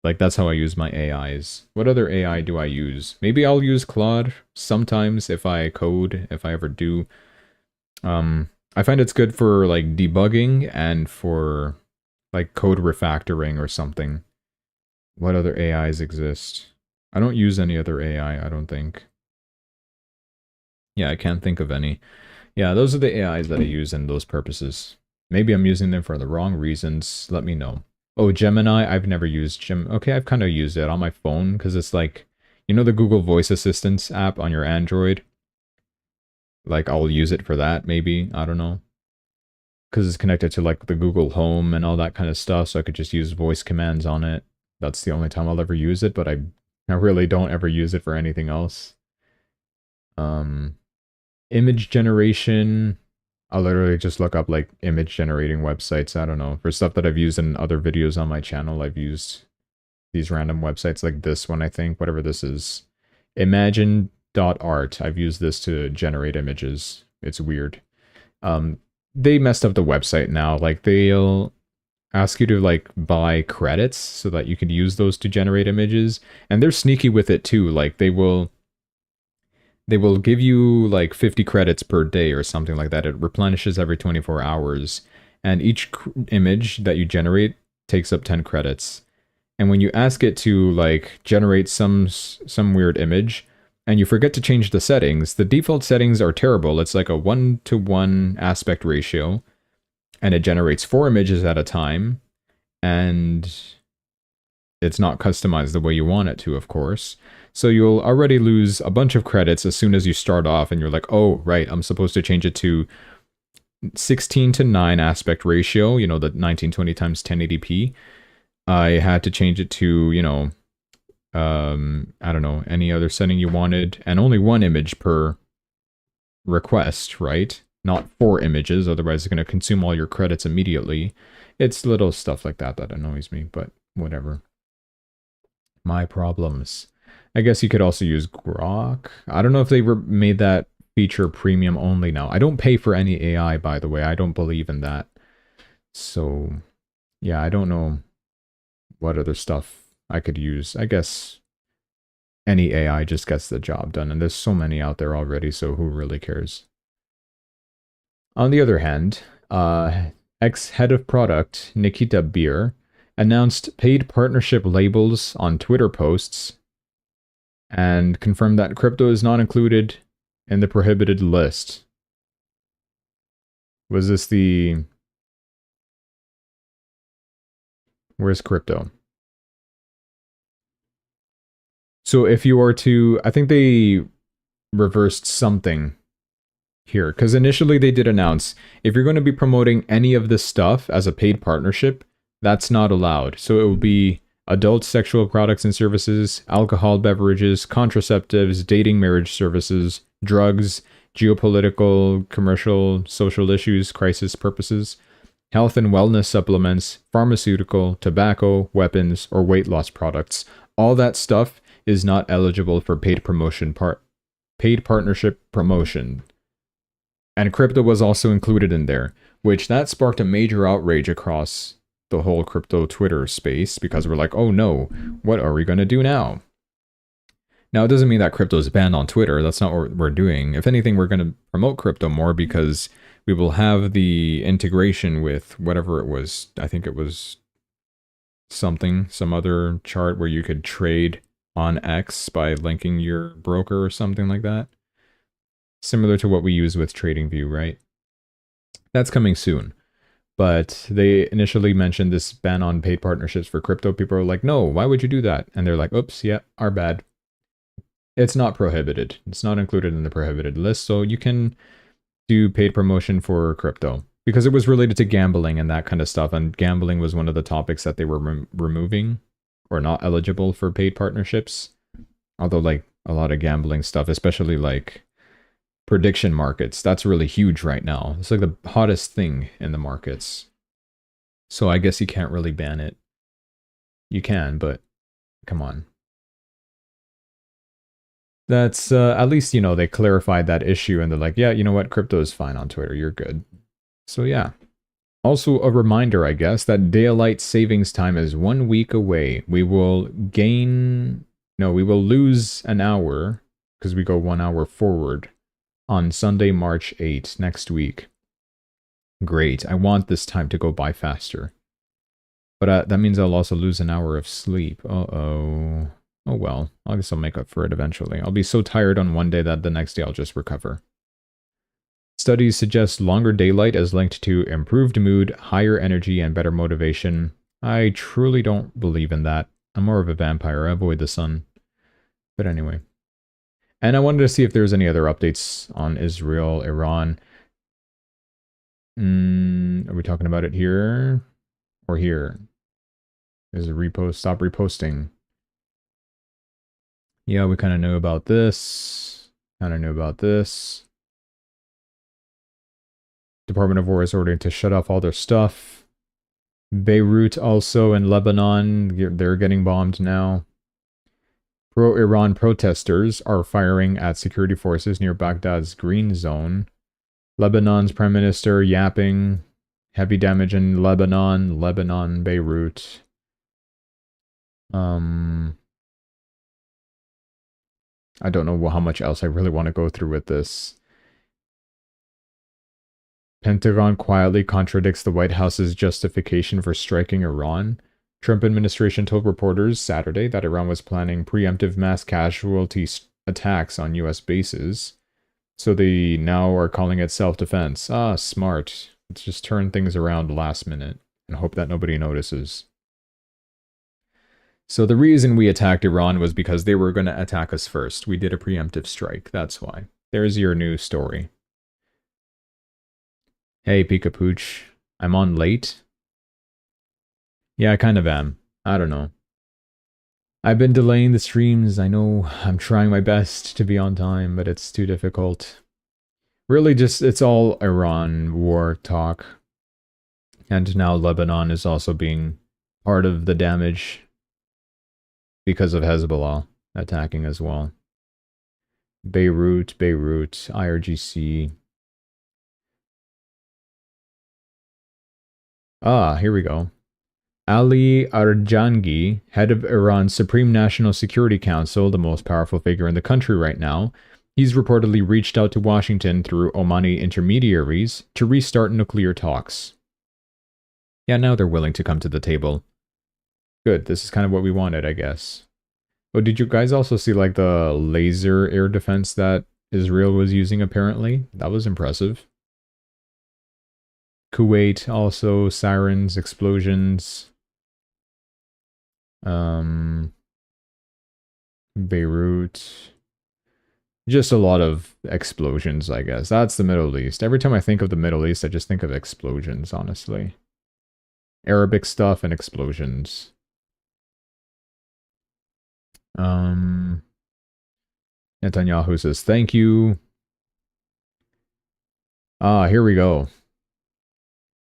Like, that's how I use my AIs. What other AI do I use? Maybe I'll use Claude sometimes if I code, if I ever do. I find it's good for, like, debugging and for, like, code refactoring or something. What other AIs exist? I don't use any other AI, I don't think. Yeah, I can't think of any. Yeah, those are the AIs that I use in those purposes. Maybe I'm using them for the wrong reasons. Let me know. Oh, Gemini, I've never used Okay, I've kind of used it on my phone because it's like, you know the Google Voice Assistant app on your Android? Like, I'll use it for that, maybe. I don't know. Because it's connected to, like, the Google Home and all that kind of stuff, so I could just use voice commands on it. That's the only time I'll ever use it, but I really don't ever use it for anything else. Image generation... I'll literally just look up, like, image generating websites. I don't know. For stuff that I've used in other videos on my channel, I've used these random websites like this one, I think. Whatever this is. Imagine.art. I've used this to generate images. It's weird. They messed up the website now. Like, they'll ask you to, like, buy credits so that you can use those to generate images. And they're sneaky with it, too. Like, they will give you like 50 credits per day or something like that. It replenishes every 24 hours. And each image that you generate takes up 10 credits. And when you ask it to like generate some weird image and you forget to change the settings, the default settings are terrible. It's like a 1:1 aspect ratio. And it generates 4 images at a time. And it's not customized the way you want it to, of course. So you'll already lose a bunch of credits as soon as you start off and you're like, oh, right, I'm supposed to change it to 16:9 aspect ratio, you know, the 1920 times 1080p. I had to change it to, you know, I don't know, any other setting you wanted, and only one image per request, right? Not 4 images, otherwise it's going to consume all your credits immediately. It's little stuff like that that annoys me, but whatever. My problems. I guess you could also use Grok. I don't know if they made that feature premium only now. I don't pay for any AI, by the way. I don't believe in that. So, yeah, I don't know what other stuff I could use. I guess any AI just gets the job done, and there's so many out there already, so who really cares? On the other hand, ex-head of product, Nikita Beer, announced paid partnership labels on Twitter posts and confirmed that crypto is not included in the prohibited list. Was this the... Where's crypto? So if you are to... I think they reversed something here, because initially they did announce, if you're going to be promoting any of this stuff as a paid partnership, that's not allowed. So it will be adult sexual products and services, alcohol beverages, contraceptives, dating marriage services, drugs, geopolitical, commercial, social issues, crisis purposes, health and wellness supplements, pharmaceutical, tobacco, weapons, or weight loss products. All that stuff is not eligible for paid partnership promotion. And crypto was also included in there, which that sparked a major outrage across the whole crypto Twitter space, because we're like, oh no, what are we going to do now? Now, it doesn't mean that crypto is banned on Twitter. That's not what we're doing. If anything, we're going to promote crypto more because we will have the integration with whatever it was. I think it was some other chart where you could trade on X by linking your broker or something like that. Similar to what we use with TradingView, right? That's coming soon. But they initially mentioned this ban on paid partnerships for crypto. People are like, no, why would you do that? And they're like, oops, yeah, our bad. It's not prohibited. It's not included in the prohibited list. So you can do paid promotion for crypto because it was related to gambling and that kind of stuff. And gambling was one of the topics that they were removing or not eligible for paid partnerships. Although like a lot of gambling stuff, especially like prediction markets, that's really huge right now. It's like the hottest thing in the markets. So I guess you can't really ban it. You can, but come on. That's at least, you know, they clarified that issue and they're like, yeah, you know what, crypto is fine on Twitter, you're good. So yeah. Also a reminder, I guess, that daylight savings time is 1 week away. We will lose an hour because we go 1 hour forward on Sunday, March 8th, next week. Great. I want this time to go by faster. But that means I'll also lose an hour of sleep. Uh-oh. Oh well. I guess I'll make up for it eventually. I'll be so tired on one day that the next day I'll just recover. Studies suggest longer daylight is linked to improved mood, higher energy, and better motivation. I truly don't believe in that. I'm more of a vampire. I avoid the sun. But anyway. And I wanted to see if there's any other updates on Israel, Iran. Are we talking about it here? Or here? There's a repost. Stop reposting. Yeah, we kind of knew about this. Kind of knew about this. Department of War is ordering to shut off all their stuff. Beirut also in Lebanon. They're getting bombed now. Pro-Iran protesters are firing at security forces near Baghdad's green zone. Lebanon's prime minister yapping. Heavy damage in Lebanon, Beirut. I don't know how much else I really want to go through with this. Pentagon quietly contradicts the White House's justification for striking Iran. Trump administration told reporters Saturday that Iran was planning preemptive mass casualty attacks on U.S. bases. So they now are calling it self-defense. Ah, smart. Let's just turn things around last minute and hope that nobody notices. So the reason we attacked Iran was because they were going to attack us first. We did a preemptive strike. That's why. There's your new story. Hey, Pika Pooch. I'm on late? Yeah, I kind of am. I don't know. I've been delaying the streams. I know I'm trying my best to be on time, but it's too difficult. Really just, it's all Iran war talk. And now Lebanon is also being part of the damage because of Hezbollah attacking as well. Beirut, IRGC. Ah, here we go. Ali Arjangi, head of Iran's Supreme National Security Council, the most powerful figure in the country right now, he's reportedly reached out to Washington through Omani intermediaries to restart nuclear talks. Yeah, now they're willing to come to the table. Good, this is kind of what we wanted, I guess. Oh, did you guys also see, like, the laser air defense that Israel was using, apparently? That was impressive. Kuwait, also, sirens, explosions. Beirut. Just a lot of explosions, I guess. That's the Middle East. Every time I think of the Middle East, I just think of explosions, honestly. Arabic stuff and explosions. Netanyahu says, thank you. Ah, here we go.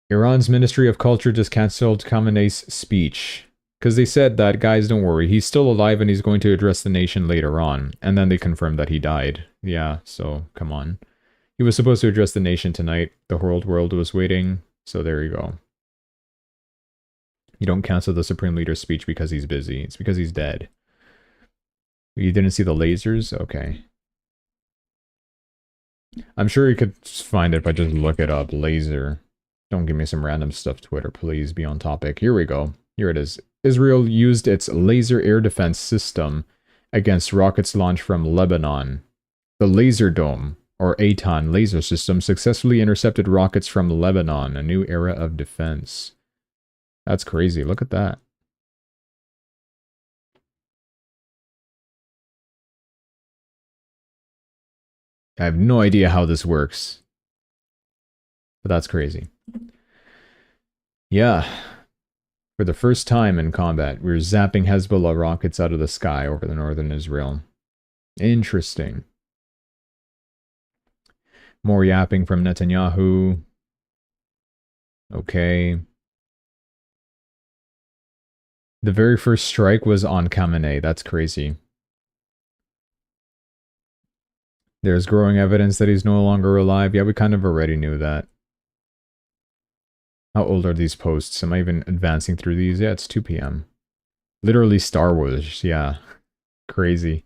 Iran's Ministry of Culture just cancelled Khamenei's speech. Because they said that, guys, don't worry, he's still alive and he's going to address the nation later on. And then they confirmed that he died. Yeah, so, come on. He was supposed to address the nation tonight. The whole world was waiting. So there you go. You don't cancel the Supreme Leader's speech because he's busy. It's because he's dead. You didn't see the lasers? Okay. I'm sure you could find it if I just look it up. Laser. Don't give me some random stuff, Twitter. Please be on topic. Here we go. Here it is. Israel used its laser air defense system against rockets launched from Lebanon. The Laser Dome, or Eitan laser system, successfully intercepted rockets from Lebanon, a new era of defense. That's crazy. Look at that. I have no idea how this works. But that's crazy. Yeah. For the first time in combat, we're zapping Hezbollah rockets out of the sky over the northern Israel. Interesting. More yapping from Netanyahu. Okay. The very first strike was on Khamenei. That's crazy. There's growing evidence that he's no longer alive. Yeah, we kind of already knew that. How old are these posts? Am I even advancing through these? Yeah, it's 2 p.m. Literally Star Wars. Yeah. Crazy.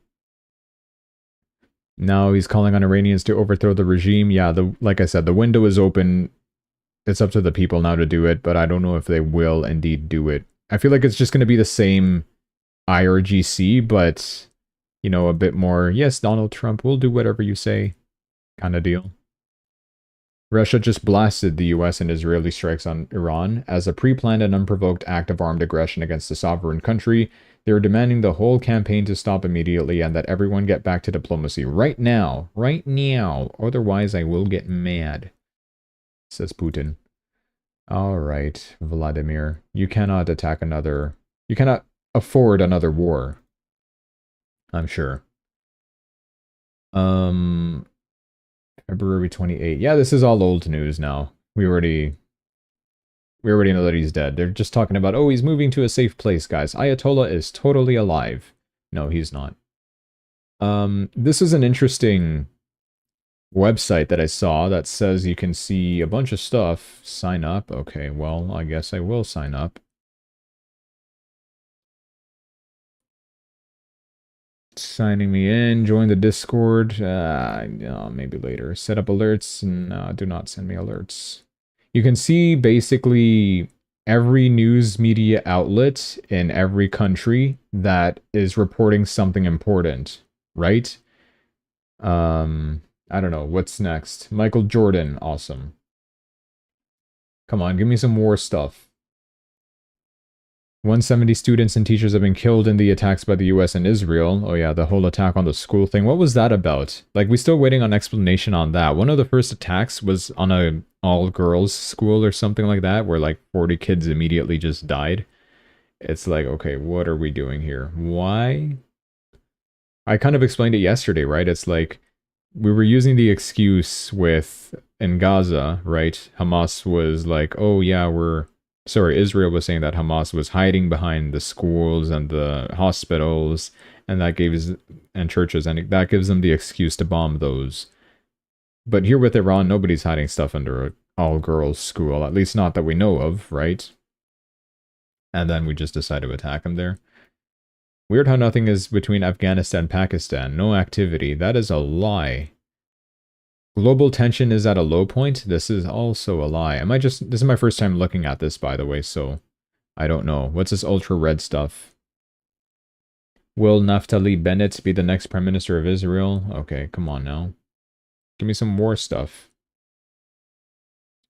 Now he's calling on Iranians to overthrow the regime. Yeah, like I said, the window is open. It's up to the people now to do it, but I don't know if they will indeed do it. I feel like it's just going to be the same IRGC, but, you know, a bit more, yes, Donald Trump will do whatever you say kind of deal. Russia just blasted the US and Israeli strikes on Iran as a pre-planned and unprovoked act of armed aggression against a sovereign country. They are demanding the whole campaign to stop immediately and that everyone get back to diplomacy right now. Right now. Otherwise, I will get mad, says Putin. All right, Vladimir. You cannot attack another... You cannot afford another war. I'm sure. February 28th. Yeah, this is all old news now. We already know that he's dead. They're just talking about, oh, he's moving to a safe place, guys. Ayatollah is totally alive. No, he's not. This is an interesting website that I saw that says you can see a bunch of stuff. Sign up. Okay, well, I guess I will sign up. Signing me in, join the Discord. Maybe later. Set up alerts. No, do not send me alerts. You can see basically every news media outlet in every country that is reporting something important, right? I don't know. What's next? Michael Jordan. Awesome. Come on, give me some war stuff. 170 students and teachers have been killed in the attacks by the US and Israel. Oh yeah, the whole attack on the school thing. What was that about? Like, we're still waiting on explanation on that. One of the first attacks was on a all-girls school or something like that, where like 40 kids immediately just died. It's like, okay, what are we doing here? Why? I kind of explained it yesterday, right? It's like, we were using the excuse with in Gaza, right? Hamas was like, oh yeah, Israel was saying that Hamas was hiding behind the schools and the hospitals and churches, and that gives them the excuse to bomb those. But here with Iran, nobody's hiding stuff under an all-girls school, at least not that we know of, right? And then we just decide to attack them there. Weird how nothing is between Afghanistan and Pakistan. No activity. That is a lie. Global tension is at a low point. This is also a lie. This is my first time looking at this, by the way, so I don't know. What's this ultra red stuff? Will Naftali Bennett be the next Prime Minister of Israel? Okay, come on now. Give me some war stuff.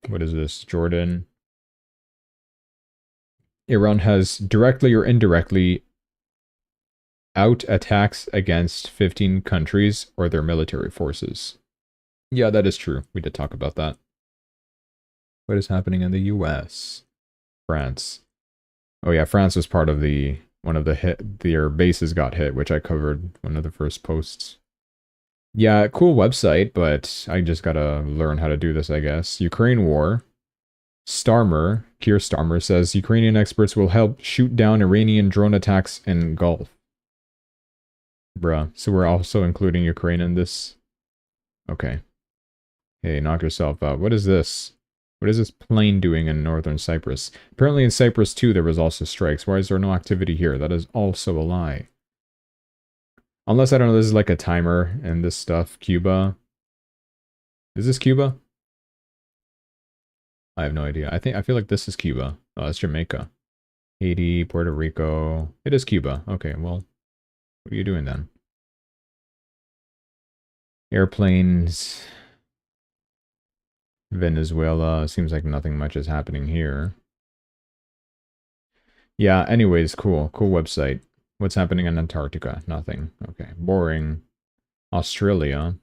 What is this? Jordan. Iran has directly or indirectly out attacks against 15 countries or their military forces. Yeah, that is true. We did talk about that. What is happening in the US? France. Oh yeah, France was part of their bases got hit, which I covered one of the first posts. Yeah, cool website, but I just gotta learn how to do this, I guess. Ukraine war. Keir Starmer says Ukrainian experts will help shoot down Iranian drone attacks in Gulf. Bruh, so we're also including Ukraine in this? Okay. Hey, knock yourself out. What is this? What is this plane doing in northern Cyprus? Apparently in Cyprus too there was also strikes. Why is there no activity here? That is also a lie. Unless, I don't know, this is like a timer and this stuff. Cuba. Is this Cuba? I have no idea. I feel like this is Cuba. Oh, that's Jamaica. Haiti, Puerto Rico. It is Cuba. Okay, well, what are you doing then? Airplanes. Venezuela. Seems like nothing much is happening here. Yeah, anyways, cool. Cool website. What's happening in Antarctica? Nothing. Okay, boring. Australia.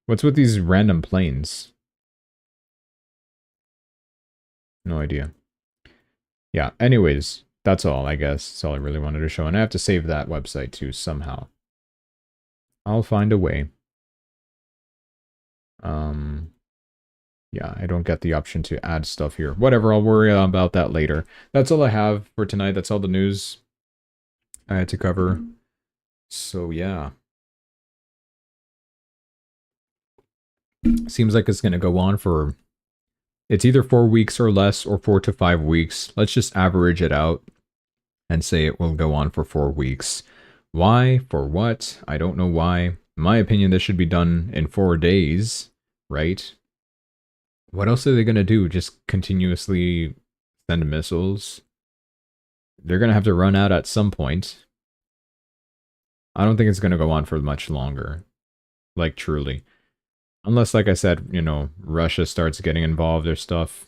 What's with these random planes? No idea. Yeah, anyways, that's all, I guess. That's all I really wanted to show. And I have to save that website too, somehow. I'll find a way. Yeah, I don't get the option to add stuff here. Whatever, I'll worry about that later. That's all I have for tonight. That's all the news I had to cover. So, yeah. Seems like it's going to go on for... It's either 4 weeks or less, or 4 to 5 weeks. Let's just average it out and say it will go on for 4 weeks. Why? For what? I don't know why. In my opinion, this should be done in 4 days, right? What else are they going to do? Just continuously send missiles? They're going to have to run out at some point. I don't think it's going to go on for much longer. Like, truly. Unless, like I said, you know, Russia starts getting involved or stuff.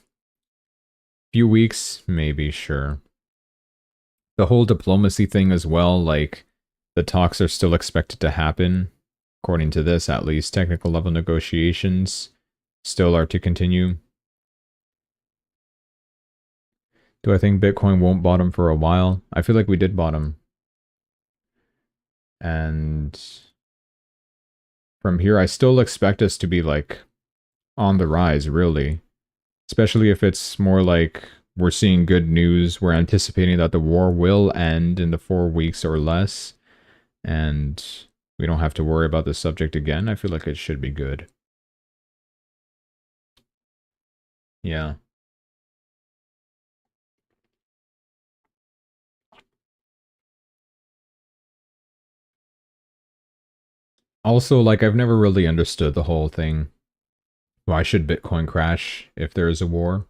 Few weeks, maybe, sure. The whole diplomacy thing as well, like, the talks are still expected to happen. According to this, at least. Technical level negotiations still are to continue. Do I think Bitcoin won't bottom for a while? I feel like we did bottom. And from here, I still expect us to be, like, on the rise, really. Especially if it's more like we're seeing good news. We're anticipating that the war will end in the 4 weeks or less. And we don't have to worry about this subject again. I feel like it should be good. Yeah. Also, like, I've never really understood the whole thing. Why should Bitcoin crash if there is a war?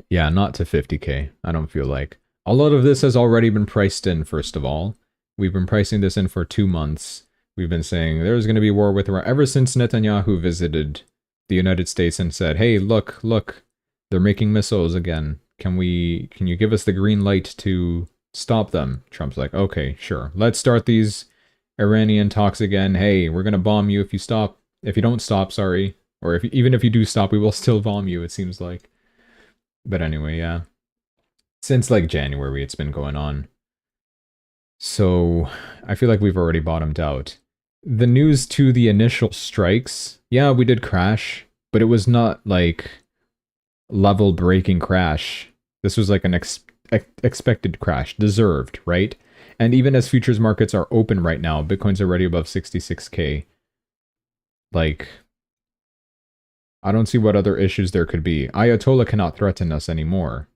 Yeah, not to 50k, I don't feel like. A lot of this has already been priced in, first of all. We've been pricing this in for 2 months. We've been saying there's going to be war with Iran ever since Netanyahu visited the United States and said, hey, look, they're making missiles again. Can you give us the green light to stop them? Trump's like, okay, sure. Let's start these Iranian talks again. Hey, we're going to bomb you if you stop. If you don't stop, sorry. Or even if you do stop, we will still bomb you, it seems like. But anyway, yeah. Since like January, it's been going on. So I feel like we've already bottomed out. The news to the initial strikes, yeah, we did crash, but it was not like level breaking crash. This was like an expected crash, deserved, right? And even as futures markets are open right now, Bitcoin's already above 66K. Like, I don't see what other issues there could be. Ayatollah cannot threaten us anymore.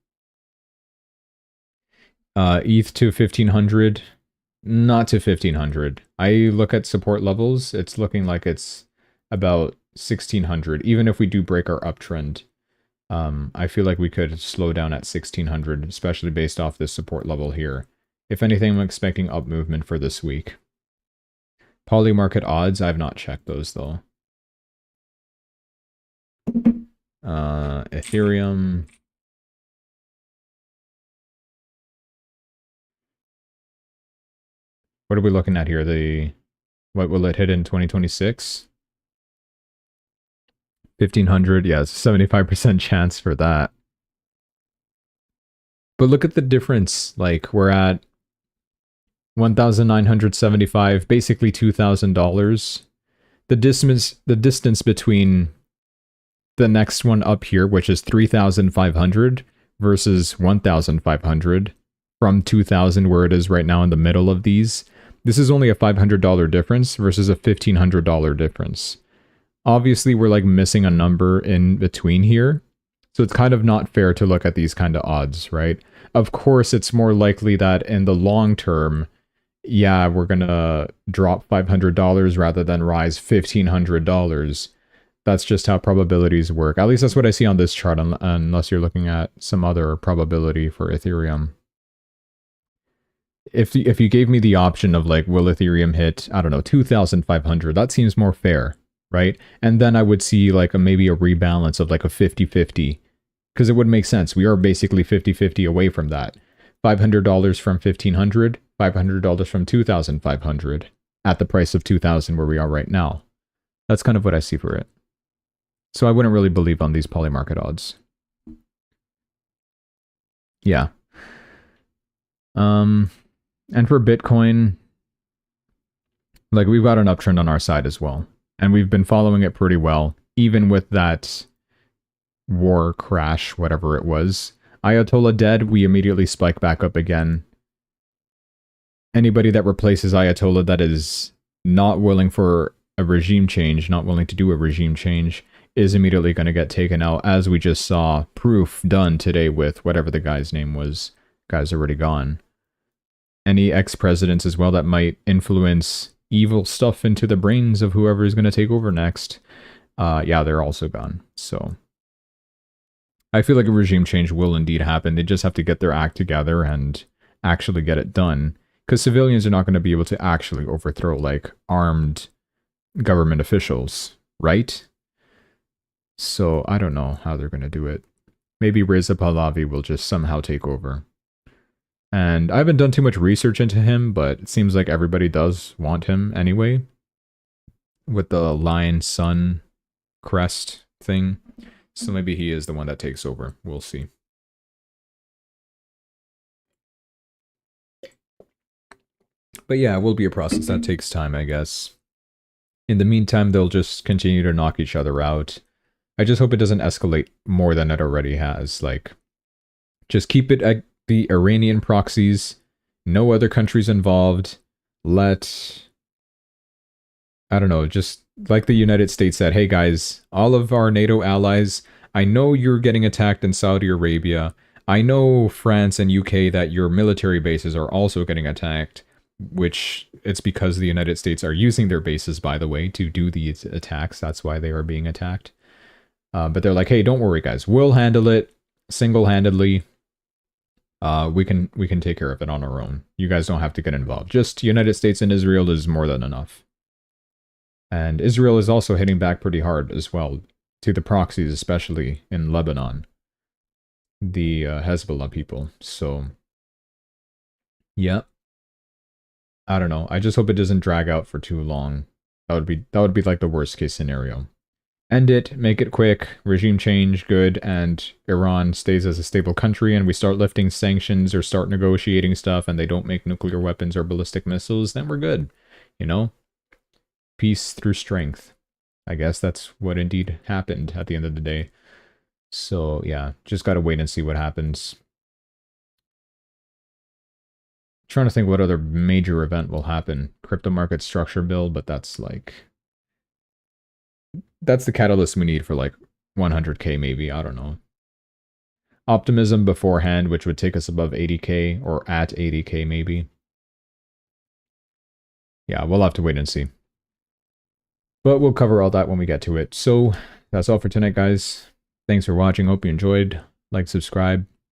ETH to 1500, not to 1500. I look at support levels, it's looking like it's about 1600, even if we do break our uptrend. I feel like we could slow down at 1600, especially based off this support level here. If anything, I'm expecting up movement for this week. Poly market odds, I've not checked those though. Ethereum. What are we looking at here? What will it hit in 2026? 1500, yeah, it's a 75% chance for that. But look at the difference. Like, we're at 1,975, basically $2,000. The distance between the next one up here, which is 3,500 versus 1,500 from 2,000 where it is right now in the middle of these. This is only a $500 difference versus a $1,500 difference. Obviously, we're like missing a number in between here. So it's kind of not fair to look at these kind of odds, right? Of course, it's more likely that in the long term, yeah, we're going to drop $500 rather than rise $1,500. That's just how probabilities work. At least that's what I see on this chart, unless you're looking at some other probability for Ethereum. If you gave me the option of like, will Ethereum hit, I don't know, 2,500, that seems more fair, right? And then I would see like maybe a rebalance of like a 50-50, because it would make sense. We are basically 50-50 away from that. $500 from 1,500, $500 from 2,500 at the price of 2,000 where we are right now. That's kind of what I see for it. So I wouldn't really believe on these poly market odds. Yeah. And for Bitcoin, like we've got an uptrend on our side as well. And we've been following it pretty well, even with that war crash, whatever it was. Ayatollah dead, we immediately spike back up again. Anybody that replaces Ayatollah that is not willing for a regime change, not willing to do a regime change, is immediately going to get taken out, as we just saw proof done today with whatever the guy's name was. Guy's already gone. Any ex-presidents as well that might influence evil stuff into the brains of whoever is going to take over next, yeah, they're also gone. So I feel like a regime change will indeed happen. They just have to get their act together and actually get it done. Because civilians are not going to be able to actually overthrow, like, armed government officials, right? So I don't know how they're going to do it. Maybe Reza Pahlavi will just somehow take over. And I haven't done too much research into him, but it seems like everybody does want him anyway. With the lion sun crest thing. So maybe he is the one that takes over. We'll see. But yeah, it will be a process that takes time, I guess. In the meantime, they'll just continue to knock each other out. I just hope it doesn't escalate more than it already has. Like, just keep it at the Iranian proxies, no other countries involved. Let, I don't know, just like the United States said, hey guys, all of our NATO allies, I know you're getting attacked in Saudi Arabia. I know France and UK that your military bases are also getting attacked, which it's because the United States are using their bases, by the way, to do these attacks. That's why they are being attacked. But they're like, hey, don't worry, guys. We'll handle it single-handedly. We can take care of it on our own. You guys don't have to get involved. Just United States and Israel is more than enough. And Israel is also hitting back pretty hard as well, to the proxies, especially in Lebanon. the Hezbollah people. So, yeah, I don't know. I just hope it doesn't drag out for too long. That would be like the worst case scenario. End it, make it quick, regime change, good, and Iran stays as a stable country, and we start lifting sanctions or start negotiating stuff, and they don't make nuclear weapons or ballistic missiles, then we're good. You know? Peace through strength. I guess that's what indeed happened at the end of the day. So, yeah, just gotta wait and see what happens. Trying to think what other major event will happen. Crypto market structure bill, but that's like... That's the catalyst we need for like 100k maybe, I don't know. Optimism beforehand, which would take us above 80k, or at 80k maybe. Yeah, we'll have to wait and see. But we'll cover all that when we get to it. So, that's all for tonight, guys. Thanks for watching. Hope you enjoyed. Like, subscribe.